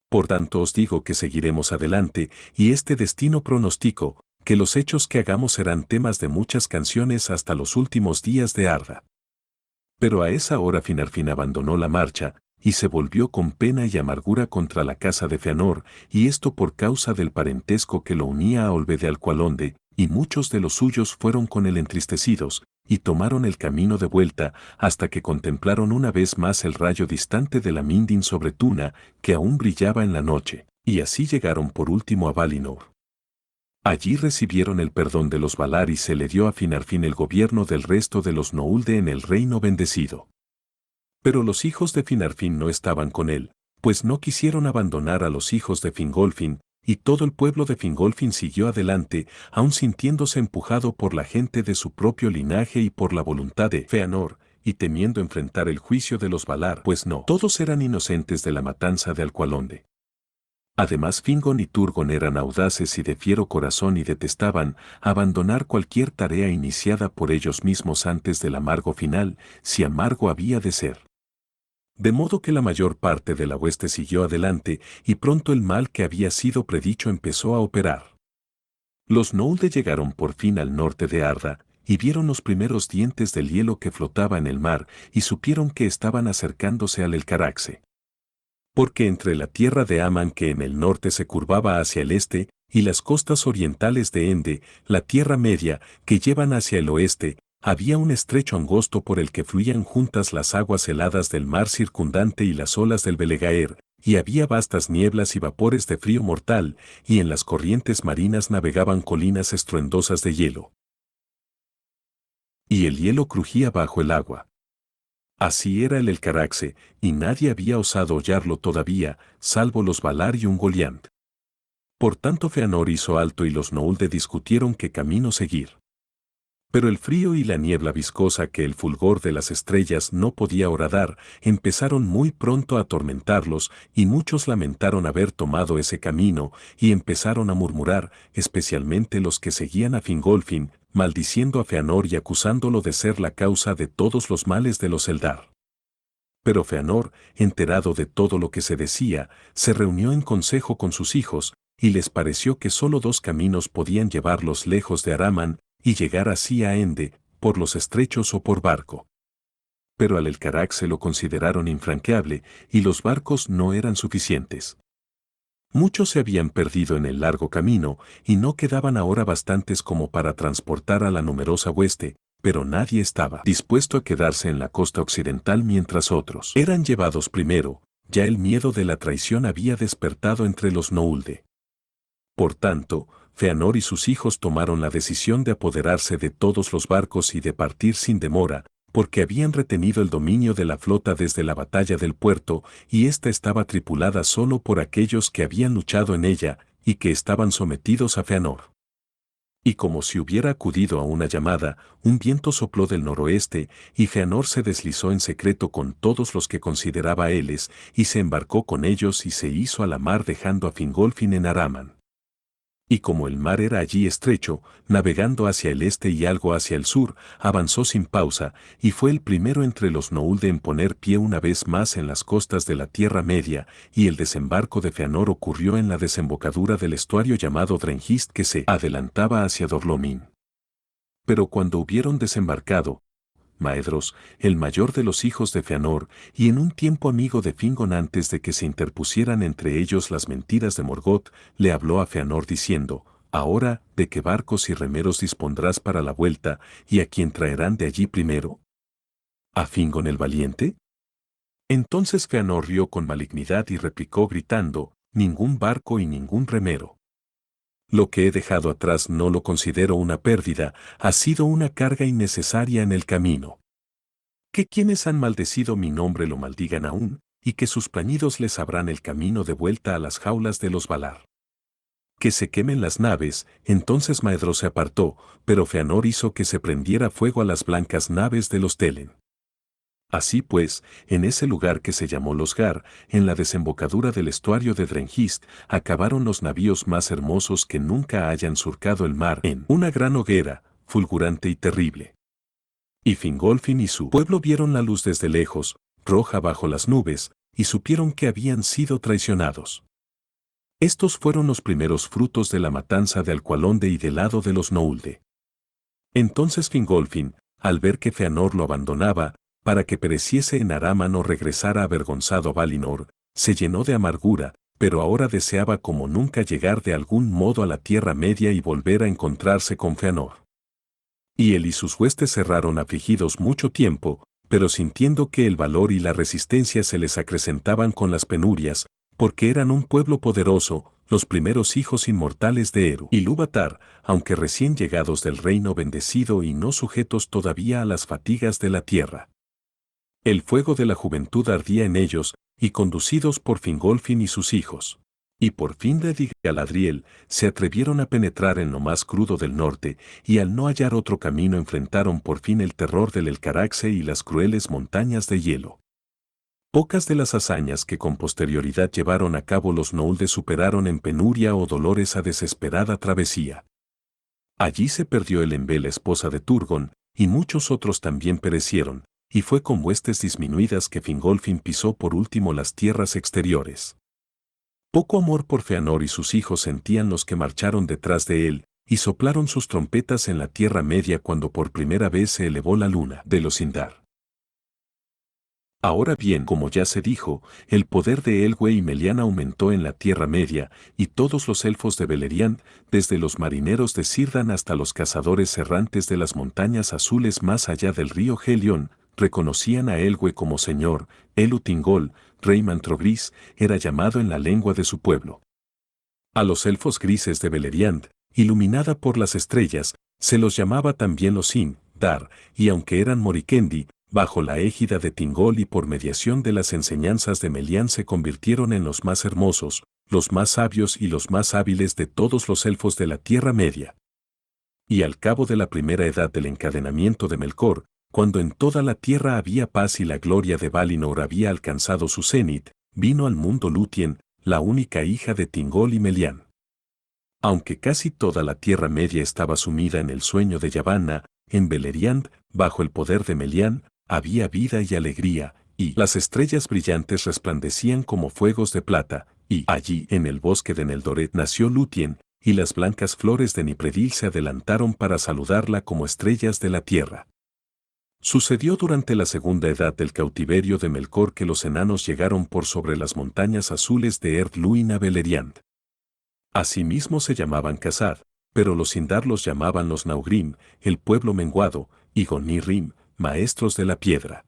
A: Por tanto os digo que seguiremos adelante, y este destino pronostico, que los hechos que hagamos serán temas de muchas canciones hasta los últimos días de Arda. Pero a esa hora Finarfin abandonó la marcha, y se volvió con pena y amargura contra la casa de Feanor, y esto por causa del parentesco que lo unía a Olve Alqualonde, y muchos de los suyos fueron con él entristecidos, y tomaron el camino de vuelta, hasta que contemplaron una vez más el rayo distante de la Mindin sobre Tuna, que aún brillaba en la noche, y así llegaron por último a Valinor. Allí recibieron el perdón de los Valar y se le dio a Finarfin el gobierno del resto de los Noulde en el reino bendecido. Pero los hijos de Finarfin no estaban con él, pues no quisieron abandonar a los hijos de Fingolfin, y todo el pueblo de Fingolfin siguió adelante, aun sintiéndose empujado por la gente de su propio linaje y por la voluntad de Feanor, y temiendo enfrentar el juicio de los Valar, pues no todos eran inocentes de la matanza de Alqualonde. Además Fingon y Turgon eran audaces y de fiero corazón y detestaban abandonar cualquier tarea iniciada por ellos mismos antes del amargo final, si amargo había de ser. De modo que la mayor parte de la hueste siguió adelante, y pronto el mal que había sido predicho empezó a operar. Los Noulde llegaron por fin al norte de Arda, y vieron los primeros dientes del hielo que flotaba en el mar, y supieron que estaban acercándose al Elcaraxe. Porque entre la tierra de Aman que en el norte se curvaba hacia el este, y las costas orientales de Ende, la tierra media, que llevan hacia el oeste, había un estrecho angosto por el que fluían juntas las aguas heladas del mar circundante y las olas del Belegaer, y había vastas nieblas y vapores de frío mortal, y en las corrientes marinas navegaban colinas estruendosas de hielo. Y el hielo crujía bajo el agua. Así era el Elcaraxe, y nadie había osado hollarlo todavía, salvo los Valar y Ungoliant. Por tanto Feanor hizo alto y los Noulde discutieron qué camino seguir. Pero el frío y la niebla viscosa que el fulgor de las estrellas no podía horadar, empezaron muy pronto a atormentarlos, y muchos lamentaron haber tomado ese camino, y empezaron a murmurar, especialmente los que seguían a Fingolfin, maldiciendo a Feanor y acusándolo de ser la causa de todos los males de los Eldar. Pero Fëanor, enterado de todo lo que se decía, se reunió en consejo con sus hijos, y les pareció que solo dos caminos podían llevarlos lejos de Araman, y llegar así a Ende, por los estrechos o por barco. Pero al Elcarac se lo consideraron infranqueable, y los barcos no eran suficientes. Muchos se habían perdido en el largo camino, y no quedaban ahora bastantes como para transportar a la numerosa hueste, pero nadie estaba dispuesto a quedarse en la costa occidental mientras otros eran llevados primero. Ya el miedo de la traición había despertado entre los Noulde. Por tanto, Fëanor y sus hijos tomaron la decisión de apoderarse de todos los barcos y de partir sin demora, porque habían retenido el dominio de la flota desde la batalla del puerto, y ésta estaba tripulada solo por aquellos que habían luchado en ella, y que estaban sometidos a Fëanor. Y como si hubiera acudido a una llamada, un viento sopló del noroeste, y Fëanor se deslizó en secreto con todos los que consideraba Eles, y se embarcó con ellos y se hizo a la mar dejando a Fingolfin en Araman. Y como el mar era allí estrecho, navegando hacia el este y algo hacia el sur, avanzó sin pausa, y fue el primero entre los Noulde en poner pie una vez más en las costas de la Tierra Media, y el desembarco de Fëanor ocurrió en la desembocadura del estuario llamado Drengist que se adelantaba hacia Dorlomin. Pero cuando hubieron desembarcado, Maedhros, el mayor de los hijos de Fëanor, y en un tiempo amigo de Fingon antes de que se interpusieran entre ellos las mentiras de Morgoth, le habló a Fëanor diciendo: «Ahora, ¿de qué barcos y remeros dispondrás para la vuelta, y a quién traerán de allí primero? ¿A Fingon el valiente?». Entonces Fëanor rió con malignidad y replicó gritando: «Ningún barco y ningún remero. Lo que he dejado atrás no lo considero una pérdida, ha sido una carga innecesaria en el camino. Que quienes han maldecido mi nombre lo maldigan aún, y que sus plañidos les abran el camino de vuelta a las jaulas de los Valar. Que se quemen las naves». Entonces Maedhros se apartó, pero Fëanor hizo que se prendiera fuego a las blancas naves de los Telen. Así pues, en ese lugar que se llamó Losgar, en la desembocadura del estuario de Drengist, acabaron los navíos más hermosos que nunca hayan surcado el mar en una gran hoguera, fulgurante y terrible. Y Fingolfin y su pueblo vieron la luz desde lejos, roja bajo las nubes, y supieron que habían sido traicionados. Estos fueron los primeros frutos de la matanza de Alqualonde y del lado de los Noulde. Entonces Fingolfin, al ver que Fëanor lo abandonaba, para que pereciese en Araman o regresara avergonzado a Valinor, se llenó de amargura, pero ahora deseaba como nunca llegar de algún modo a la Tierra Media y volver a encontrarse con Fëanor. Y él y sus huestes cerraron afligidos mucho tiempo, pero sintiendo que el valor y la resistencia se les acrecentaban con las penurias, porque eran un pueblo poderoso, los primeros hijos inmortales de Eru y Ilúvatar, aunque recién llegados del reino bendecido y no sujetos todavía a las fatigas de la tierra. El fuego de la juventud ardía en ellos, y conducidos por Fingolfin y sus hijos, y por Finrod y Galadriel, se atrevieron a penetrar en lo más crudo del norte, y al no hallar otro camino enfrentaron por fin el terror del Elcaraxe y las crueles montañas de hielo. Pocas de las hazañas que con posterioridad llevaron a cabo los Noulde superaron en penuria o dolores a desesperada travesía. Allí se perdió Elenbe, la esposa de Turgon, y muchos otros también perecieron, y fue con huestes disminuidas que Fingolfin pisó por último las tierras exteriores. Poco amor por Fëanor y sus hijos sentían los que marcharon detrás de él, y soplaron sus trompetas en la Tierra Media cuando por primera vez se elevó la luna de los Sindar. Ahora bien, como ya se dijo, el poder de Elwë y Melian aumentó en la Tierra Media, y todos los elfos de Beleriand, desde los marineros de Círdan hasta los cazadores errantes de las montañas azules más allá del río Helion, reconocían a Elwë como señor. Elu-Thingol, rey Mantrogris, era llamado en la lengua de su pueblo. A los elfos grises de Beleriand, iluminada por las estrellas, se los llamaba también los Sin-Dar, y aunque eran Morikendi, bajo la égida de Thingol y por mediación de las enseñanzas de Melian se convirtieron en los más hermosos, los más sabios y los más hábiles de todos los elfos de la Tierra Media. Y al cabo de la primera edad del encadenamiento de Melkor, cuando en toda la tierra había paz y la gloria de Valinor había alcanzado su cenit, vino al mundo Lúthien, la única hija de Thingol y Melian. Aunque casi toda la Tierra Media estaba sumida en el sueño de Yavanna, en Beleriand, bajo el poder de Melian, había vida y alegría, y las estrellas brillantes resplandecían como fuegos de plata, y allí, en el bosque de Neldoret, nació Lúthien, y las blancas flores de Nipredil se adelantaron para saludarla como estrellas de la tierra. Sucedió durante la segunda edad del cautiverio de Melkor que los enanos llegaron por sobre las montañas azules de Erd Luin a Beleriand. Asimismo se llamaban Khazad, pero los Sindar los llamaban los Naugrim, el pueblo menguado, y Gonirrim, maestros de la piedra.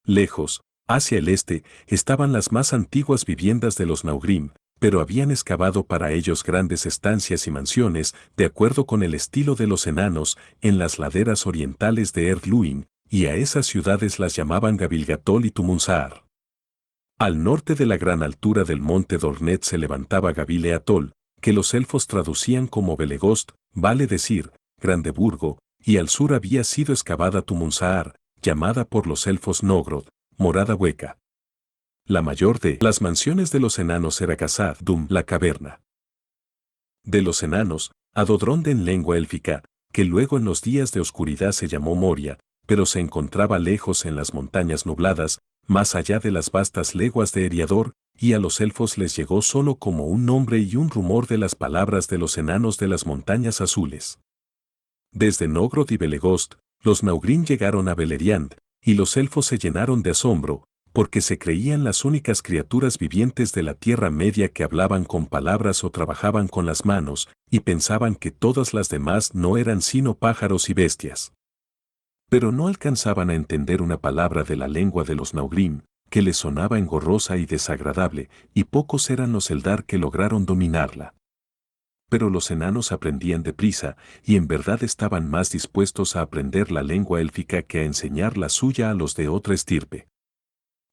A: Lejos, hacia el este, estaban las más antiguas viviendas de los Naugrim, pero habían excavado para ellos grandes estancias y mansiones, de acuerdo con el estilo de los enanos, en las laderas orientales de Erd Luin, y a esas ciudades las llamaban Gabilgatol y Tumunzaar. Al norte de la gran altura del monte Dornet se levantaba Gabileatol, que los elfos traducían como Belegost, vale decir, Grandeburgo, y al sur había sido excavada Tumunzaar, llamada por los elfos Nogrod, morada hueca. La mayor de las mansiones de los enanos era Khazad Dum, la caverna. De los enanos, Adodrond en lengua élfica, que luego en los días de oscuridad se llamó Moria, pero se encontraba lejos en las montañas nubladas, más allá de las vastas leguas de Eriador, y a los elfos les llegó solo como un nombre y un rumor de las palabras de los enanos de las montañas azules. Desde Nogrod y Belegost, los Naugrim llegaron a Beleriand, y los elfos se llenaron de asombro, porque se creían las únicas criaturas vivientes de la Tierra Media que hablaban con palabras o trabajaban con las manos, y pensaban que todas las demás no eran sino pájaros y bestias. Pero no alcanzaban a entender una palabra de la lengua de los Naugrim, que les sonaba engorrosa y desagradable, y pocos eran los Eldar que lograron dominarla. Pero los enanos aprendían deprisa, y en verdad estaban más dispuestos a aprender la lengua élfica que a enseñar la suya a los de otra estirpe.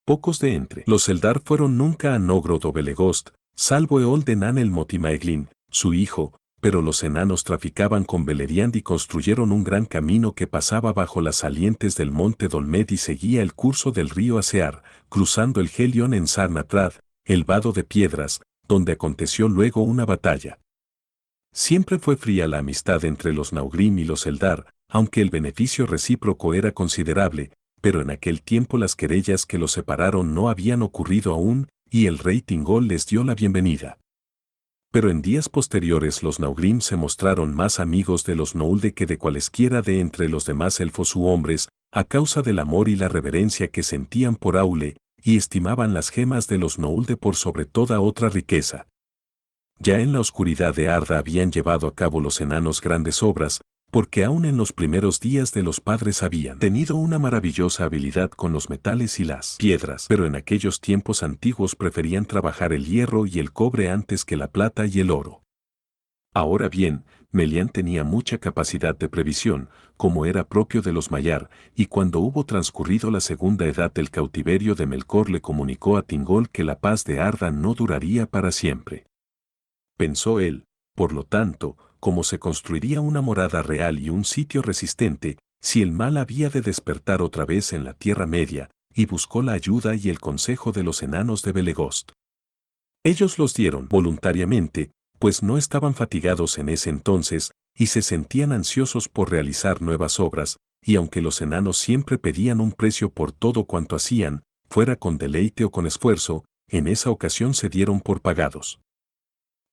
A: Pocos de entre los Eldar fueron nunca a Nogrod o Belegost, salvo Eolden el Motimaeglin, su hijo, pero los enanos traficaban con Beleriand y construyeron un gran camino que pasaba bajo las salientes del monte Dolmed y seguía el curso del río Asear, cruzando el Helion en Sarnatrad, el vado de piedras, donde aconteció luego una batalla. Siempre fue fría la amistad entre los Naugrim y los Eldar, aunque el beneficio recíproco era considerable, pero en aquel tiempo las querellas que los separaron no habían ocurrido aún, y el rey Tingol les dio la bienvenida. Pero en días posteriores los Naugrim se mostraron más amigos de los Noulde que de cualesquiera de entre los demás elfos u hombres, a causa del amor y la reverencia que sentían por Aule, y estimaban las gemas de los Noulde por sobre toda otra riqueza. Ya en la oscuridad de Arda habían llevado a cabo los enanos grandes obras, porque aún en los primeros días de los padres habían tenido una maravillosa habilidad con los metales y las piedras, pero en aquellos tiempos antiguos preferían trabajar el hierro y el cobre antes que la plata y el oro. Ahora bien, Melian tenía mucha capacidad de previsión, como era propio de los Maiar, y cuando hubo transcurrido la segunda edad del cautiverio de Melkor le comunicó a Tingol que la paz de Arda no duraría para siempre. Pensó él, por lo tanto, cómo se construiría una morada real y un sitio resistente, si el mal había de despertar otra vez en la Tierra Media, y buscó la ayuda y el consejo de los enanos de Belegost. Ellos los dieron voluntariamente, pues no estaban fatigados en ese entonces, y se sentían ansiosos por realizar nuevas obras, y aunque los enanos siempre pedían un precio por todo cuanto hacían, fuera con deleite o con esfuerzo, en esa ocasión se dieron por pagados.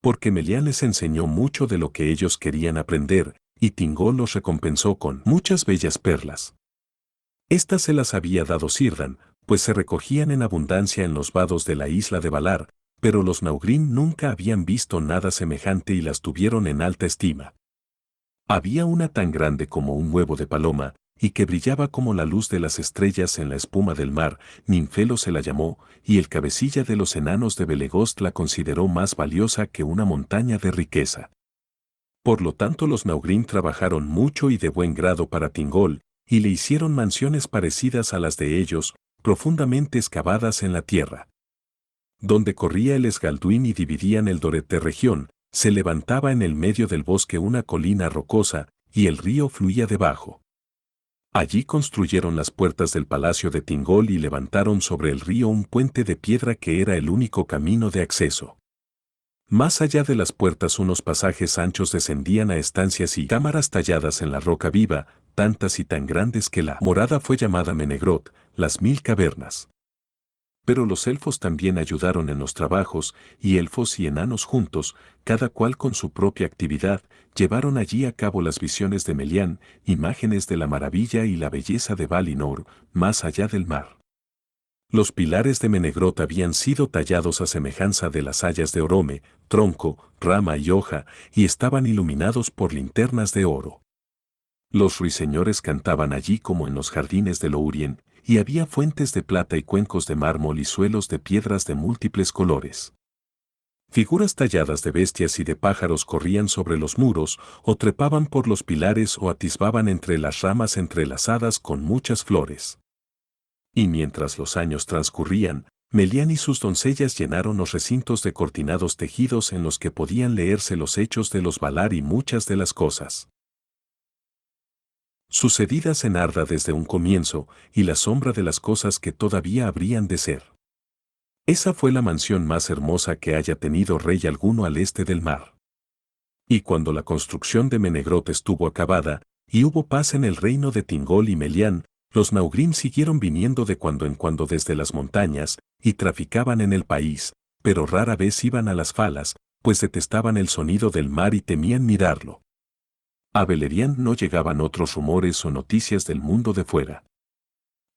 A: Porque Melian les enseñó mucho de lo que ellos querían aprender, y Tingol los recompensó con muchas bellas perlas. Estas se las había dado Círdan, pues se recogían en abundancia en los vados de la isla de Valar, pero los Naugrim nunca habían visto nada semejante y las tuvieron en alta estima. Había una tan grande como un huevo de paloma, y que brillaba como la luz de las estrellas en la espuma del mar, Ninfelo se la llamó, y el cabecilla de los enanos de Belegost la consideró más valiosa que una montaña de riqueza. Por lo tanto los Naugrim trabajaron mucho y de buen grado para Tingol, y le hicieron mansiones parecidas a las de ellos, profundamente excavadas en la tierra. Donde corría el Esgalduin y dividían el Doret de región, se levantaba en el medio del bosque una colina rocosa, y el río fluía debajo. Allí construyeron las puertas del palacio de Tingol y levantaron sobre el río un puente de piedra que era el único camino de acceso. Más allá de las puertas unos pasajes anchos descendían a estancias y cámaras talladas en la roca viva, tantas y tan grandes que la morada fue llamada Menegroth, las 1000 cavernas. Pero los elfos también ayudaron en los trabajos, y elfos y enanos juntos, cada cual con su propia actividad, llevaron allí a cabo las visiones de Melian, imágenes de la maravilla y la belleza de Valinor, más allá del mar. Los pilares de Menegroth habían sido tallados a semejanza de las hayas de Orome, tronco, rama y hoja, y estaban iluminados por linternas de oro. Los ruiseñores cantaban allí como en los jardines de Lórien, y había fuentes de plata y cuencos de mármol y suelos de piedras de múltiples colores. Figuras talladas de bestias y de pájaros corrían sobre los muros, o trepaban por los pilares o atisbaban entre las ramas entrelazadas con muchas flores. Y mientras los años transcurrían, Melian y sus doncellas llenaron los recintos de cortinados tejidos en los que podían leerse los hechos de los Valar y muchas de las cosas sucedidas en Arda desde un comienzo, y la sombra de las cosas que todavía habrían de ser. Esa fue la mansión más hermosa que haya tenido rey alguno al este del mar. Y cuando la construcción de Menegroth estuvo acabada, y hubo paz en el reino de Thingol y Melian, los Naugrim siguieron viniendo de cuando en cuando desde las montañas, y traficaban en el país, pero rara vez iban a las falas, pues detestaban el sonido del mar y temían mirarlo. A Beleriand no llegaban otros rumores o noticias del mundo de fuera.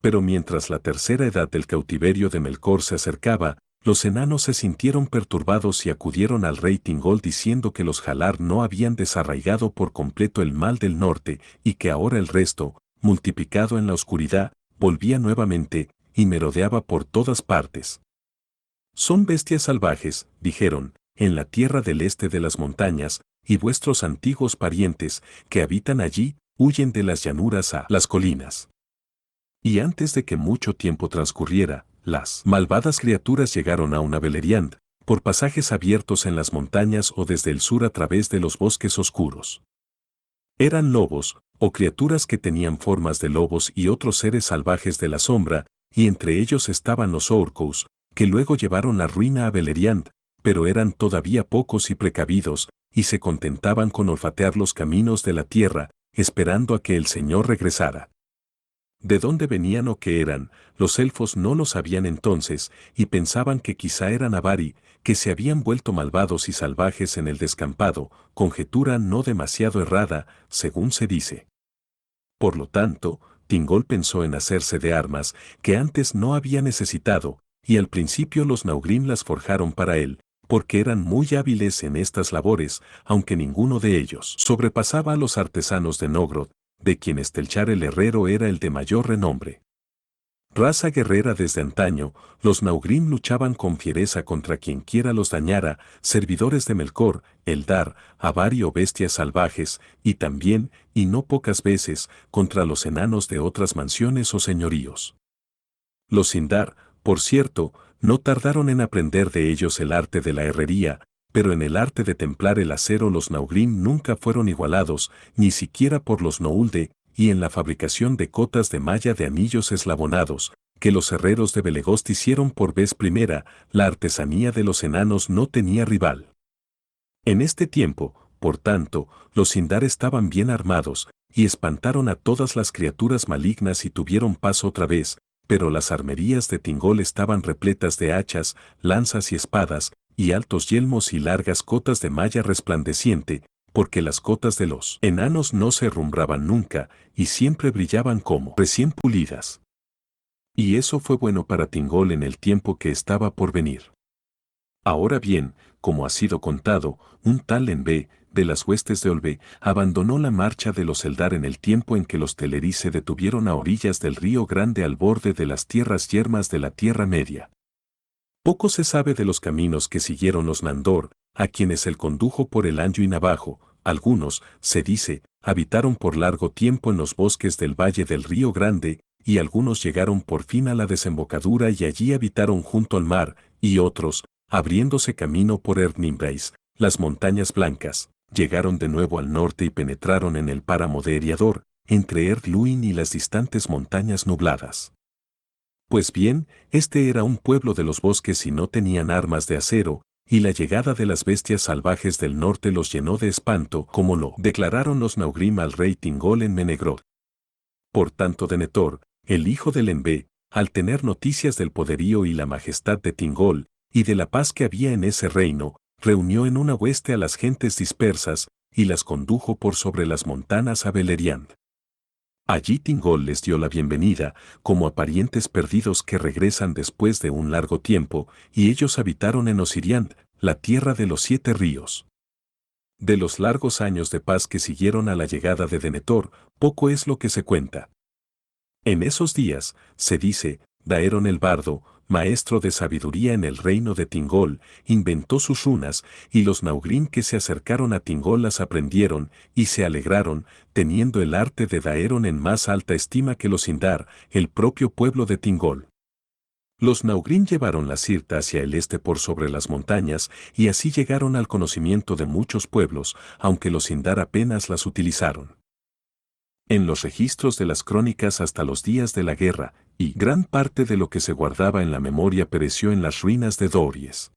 A: Pero mientras la tercera edad del cautiverio de Melkor se acercaba, los enanos se sintieron perturbados y acudieron al rey Thingol diciendo que los Halar no habían desarraigado por completo el mal del norte y que ahora el resto, multiplicado en la oscuridad, volvía nuevamente y merodeaba por todas partes. Son bestias salvajes, dijeron, en la tierra del este de las montañas, y vuestros antiguos parientes, que habitan allí, huyen de las llanuras a las colinas. Y antes de que mucho tiempo transcurriera, las malvadas criaturas llegaron a una Beleriand, por pasajes abiertos en las montañas o desde el sur a través de los bosques oscuros. Eran lobos, o criaturas que tenían formas de lobos y otros seres salvajes de la sombra, y entre ellos estaban los Orcos, que luego llevaron la ruina a Beleriand, pero eran todavía pocos y precavidos, y se contentaban con olfatear los caminos de la tierra, esperando a que el Señor regresara. De dónde venían o qué eran, los elfos no lo sabían entonces, y pensaban que quizá eran Avari, que se habían vuelto malvados y salvajes en el descampado, conjetura no demasiado errada, según se dice. Por lo tanto, Thingol pensó en hacerse de armas que antes no había necesitado, y al principio los Naugrim las forjaron para él, porque eran muy hábiles en estas labores, aunque ninguno de ellos sobrepasaba a los artesanos de Nogrod, de quienes Telchar el herrero era el de mayor renombre. Raza guerrera desde antaño, los Naugrim luchaban con fiereza contra quien quiera los dañara, servidores de Melkor, Eldar, Avari o bestias salvajes, y también, y no pocas veces, contra los enanos de otras mansiones o señoríos. Los Sindar, por cierto, no tardaron en aprender de ellos el arte de la herrería, pero en el arte de templar el acero los Naugrim nunca fueron igualados, ni siquiera por los Noulde, y en la fabricación de cotas de malla de anillos eslabonados, que los herreros de Belegost hicieron por vez primera, la artesanía de los enanos no tenía rival. En este tiempo, por tanto, los Sindar estaban bien armados, y espantaron a todas las criaturas malignas y tuvieron paz otra vez, pero las armerías de Thingol estaban repletas de hachas, lanzas y espadas, y altos yelmos y largas cotas de malla resplandeciente, porque las cotas de los enanos no se herrumbraban nunca, y siempre brillaban como recién pulidas. Y eso fue bueno para Thingol en el tiempo que estaba por venir. Ahora bien, como ha sido contado, un tal Envé, de las huestes de Olvé, abandonó la marcha de los Eldar en el tiempo en que los Teleri se detuvieron a orillas del río Grande al borde de las tierras yermas de la Tierra Media. Poco se sabe de los caminos que siguieron los Nandor, a quienes él condujo por el Anduin abajo. Algunos, se dice, habitaron por largo tiempo en los bosques del valle del río Grande, y algunos llegaron por fin a la desembocadura y allí habitaron junto al mar, y otros, abriéndose camino por Ernimbrace, las montañas blancas, llegaron de nuevo al norte y penetraron en el páramo de Eriador, entre Erdluin y las distantes montañas nubladas. Pues bien, este era un pueblo de los bosques y no tenían armas de acero, y la llegada de las bestias salvajes del norte los llenó de espanto, como lo declararon los Naugrim al rey Thingol en Menegroth. Por tanto Denethor, el hijo de Enlil, al tener noticias del poderío y la majestad de Thingol, y de la paz que había en ese reino, reunió en una hueste a las gentes dispersas, y las condujo por sobre las montanas a Beleriand. Allí Thingol les dio la bienvenida, como a parientes perdidos que regresan después de un largo tiempo, y ellos habitaron en Osiriand, la tierra de los 7 ríos. De los largos años de paz que siguieron a la llegada de Denethor, poco es lo que se cuenta. En esos días, se dice, Daeron el bardo, maestro de sabiduría en el reino de Thingol, inventó sus runas, y los Naugrim que se acercaron a Thingol las aprendieron, y se alegraron, teniendo el arte de Daeron en más alta estima que los Sindar, el propio pueblo de Thingol. Los Naugrim llevaron la Sirta hacia el este por sobre las montañas, y así llegaron al conocimiento de muchos pueblos, aunque los Sindar apenas las utilizaron. En los registros de las crónicas hasta los días de la guerra, y gran parte de lo que se guardaba en la memoria pereció en las ruinas de Dories.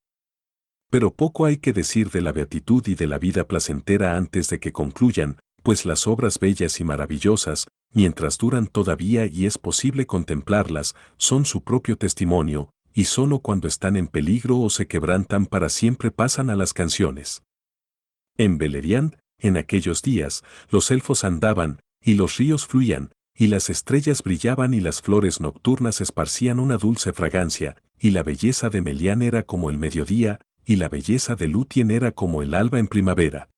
A: Pero poco hay que decir de la beatitud y de la vida placentera antes de que concluyan, pues las obras bellas y maravillosas, mientras duran todavía y es posible contemplarlas, son su propio testimonio, y solo cuando están en peligro o se quebrantan para siempre pasan a las canciones. En Beleriand, en aquellos días, los elfos andaban, y los ríos fluían, y las estrellas brillaban y las flores nocturnas esparcían una dulce fragancia, y la belleza de Melian era como el mediodía, y la belleza de Lúthien era como el alba en primavera.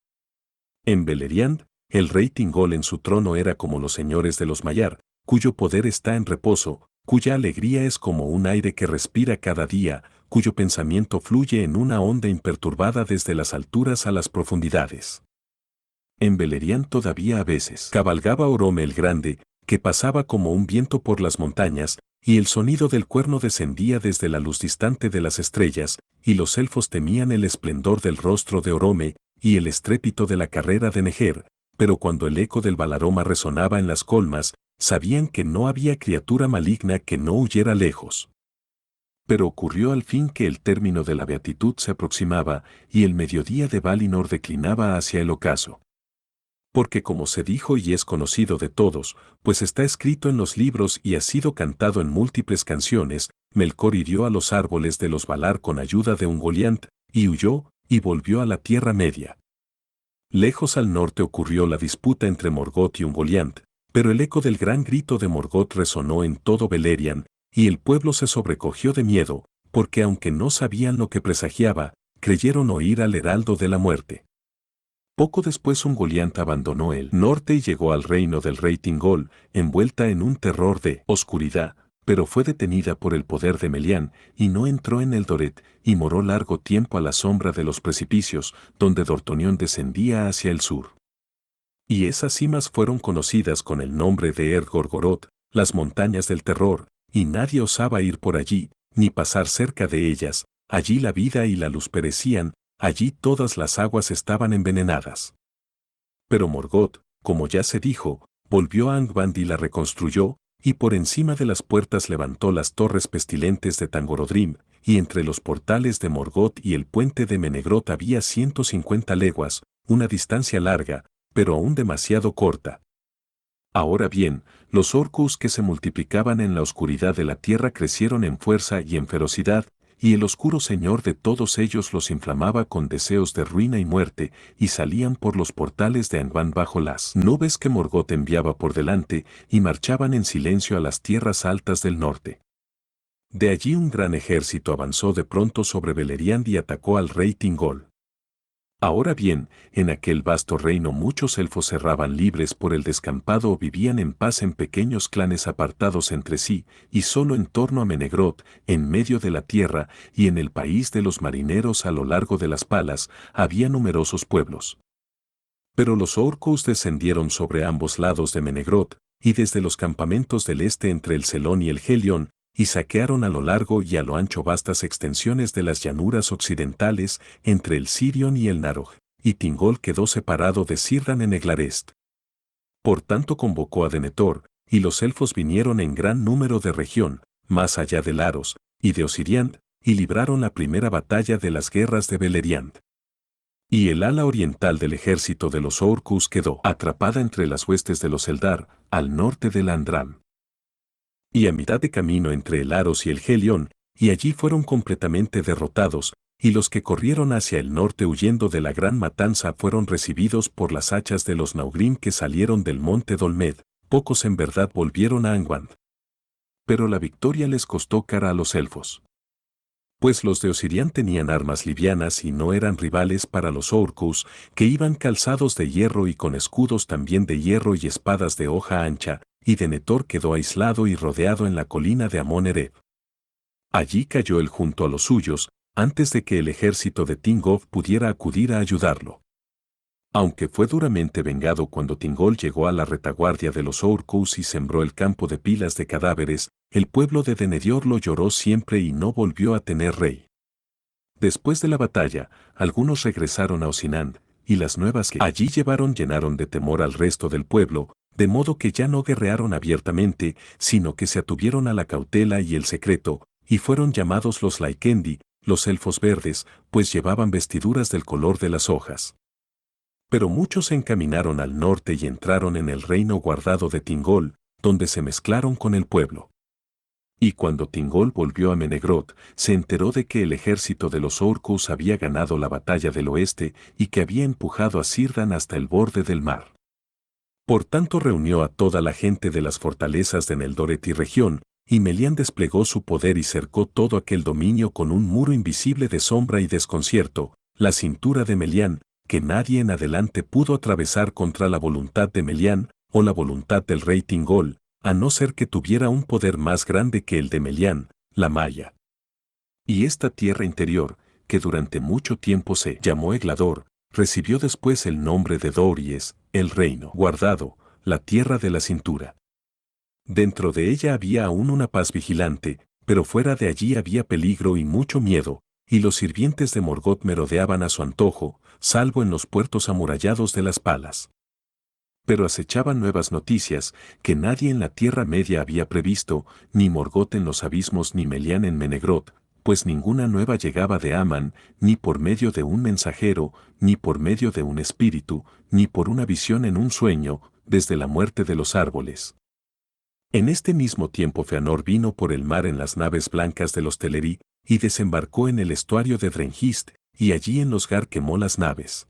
A: En Beleriand, el rey Thingol en su trono era como los señores de los Maiar, cuyo poder está en reposo, cuya alegría es como un aire que respira cada día, cuyo pensamiento fluye en una onda imperturbada desde las alturas a las profundidades. En Beleriand todavía a veces cabalgaba Orome el Grande, que pasaba como un viento por las montañas, y el sonido del cuerno descendía desde la luz distante de las estrellas, y los elfos temían el esplendor del rostro de Orome, y el estrépito de la carrera de Nejer, pero cuando el eco del Balaroma resonaba en las colmas, sabían que no había criatura maligna que no huyera lejos. Pero ocurrió al fin que el término de la beatitud se aproximaba, y el mediodía de Valinor declinaba hacia el ocaso. Porque como se dijo y es conocido de todos, pues está escrito en los libros y ha sido cantado en múltiples canciones, Melkor hirió a los árboles de los Valar con ayuda de Ungoliant, y huyó, y volvió a la Tierra Media. Lejos al norte ocurrió la disputa entre Morgoth y Ungoliant, pero el eco del gran grito de Morgoth resonó en todo Beleriand, y el pueblo se sobrecogió de miedo, porque aunque no sabían lo que presagiaba, creyeron oír al heraldo de la muerte. Poco después Ungoliant abandonó el norte y llegó al reino del rey Thingol, envuelta en un terror de oscuridad, pero fue detenida por el poder de Melian, y no entró en el Doret, y moró largo tiempo a la sombra de los precipicios, donde Dortonion descendía hacia el sur. Y esas cimas fueron conocidas con el nombre de Erdgorgoroth, las montañas del terror, y nadie osaba ir por allí, ni pasar cerca de ellas, allí la vida y la luz perecían, allí todas las aguas estaban envenenadas. Pero Morgoth, como ya se dijo, volvió a Angband y la reconstruyó, y por encima de las puertas levantó las torres pestilentes de Tangorodrim, y entre los portales de Morgoth y el puente de Menegroth había 150 leguas, una distancia larga, pero aún demasiado corta. Ahora bien, los orcos que se multiplicaban en la oscuridad de la tierra crecieron en fuerza y en ferocidad, y el oscuro señor de todos ellos los inflamaba con deseos de ruina y muerte, y salían por los portales de Angband bajo las nubes que Morgoth enviaba por delante, y marchaban en silencio a las tierras altas del norte. De allí un gran ejército avanzó de pronto sobre Beleriand y atacó al rey Thingol. Ahora bien, en aquel vasto reino muchos elfos erraban libres por el descampado o vivían en paz en pequeños clanes apartados entre sí, y solo en torno a Menegroth, en medio de la tierra, y en el país de los marineros a lo largo de las palas, había numerosos pueblos. Pero los orcos descendieron sobre ambos lados de Menegroth, y desde los campamentos del este entre el Selón y el Helion, y saquearon a lo largo y a lo ancho vastas extensiones de las llanuras occidentales entre el Sirion y el Narog, y Thingol quedó separado de Círdan en Eglarest. Por tanto convocó a Denethor, y los elfos vinieron en gran número de región, más allá de Laros, y de Osiriand, y libraron la primera batalla de las guerras de Beleriand. Y el ala oriental del ejército de los Orcus quedó atrapada entre las huestes de los Eldar, al norte del Andram. Y a mitad de camino entre el Aros y el Helión, y allí fueron completamente derrotados, y los que corrieron hacia el norte huyendo de la gran matanza fueron recibidos por las hachas de los Naugrim que salieron del monte Dolmed. Pocos en verdad volvieron a Angwand. Pero la victoria les costó cara a los elfos. Pues los de Osirian tenían armas livianas y no eran rivales para los Orcus, que iban calzados de hierro y con escudos también de hierro y espadas de hoja ancha, y Denethor quedó aislado y rodeado en la colina de Amon-Ereb. Allí cayó él junto a los suyos, antes de que el ejército de Tingolf pudiera acudir a ayudarlo. Aunque fue duramente vengado cuando Tingol llegó a la retaguardia de los Orcus y sembró el campo de pilas de cadáveres, el pueblo de Denedior lo lloró siempre y no volvió a tener rey. Después de la batalla, algunos regresaron a Osinand, y las nuevas que allí llevaron llenaron de temor al resto del pueblo, de modo que ya no guerrearon abiertamente, sino que se atuvieron a la cautela y el secreto, y fueron llamados los Laikendi, los elfos verdes, pues llevaban vestiduras del color de las hojas. Pero muchos se encaminaron al norte y entraron en el reino guardado de Tingol, donde se mezclaron con el pueblo. Y cuando Tingol volvió a Menegroth, se enteró de que el ejército de los Orcus había ganado la batalla del oeste y que había empujado a Círdan hasta el borde del mar. Por tanto reunió a toda la gente de las fortalezas de Neldoret y región, y Melian desplegó su poder y cercó todo aquel dominio con un muro invisible de sombra y desconcierto, la cintura de Melian, que nadie en adelante pudo atravesar contra la voluntad de Melian o la voluntad del rey Tingol, a no ser que tuviera un poder más grande que el de Melian, la Maya. Y esta tierra interior, que durante mucho tiempo se llamó Eglador, recibió después el nombre de Dories, el reino guardado, la tierra de la cintura. Dentro de ella había aún una paz vigilante, pero fuera de allí había peligro y mucho miedo, y los sirvientes de Morgoth merodeaban a su antojo, salvo en los puertos amurallados de las palas. Pero acechaban nuevas noticias que nadie en la Tierra Media había previsto, ni Morgoth en los abismos ni Melian en Menegroth, pues ninguna nueva llegaba de Aman, ni por medio de un mensajero, ni por medio de un espíritu, ni por una visión en un sueño, desde la muerte de los árboles. En este mismo tiempo Feanor vino por el mar en las naves blancas de los Teleri, y desembarcó en el estuario de Drengist, y allí en los Gar quemó las naves.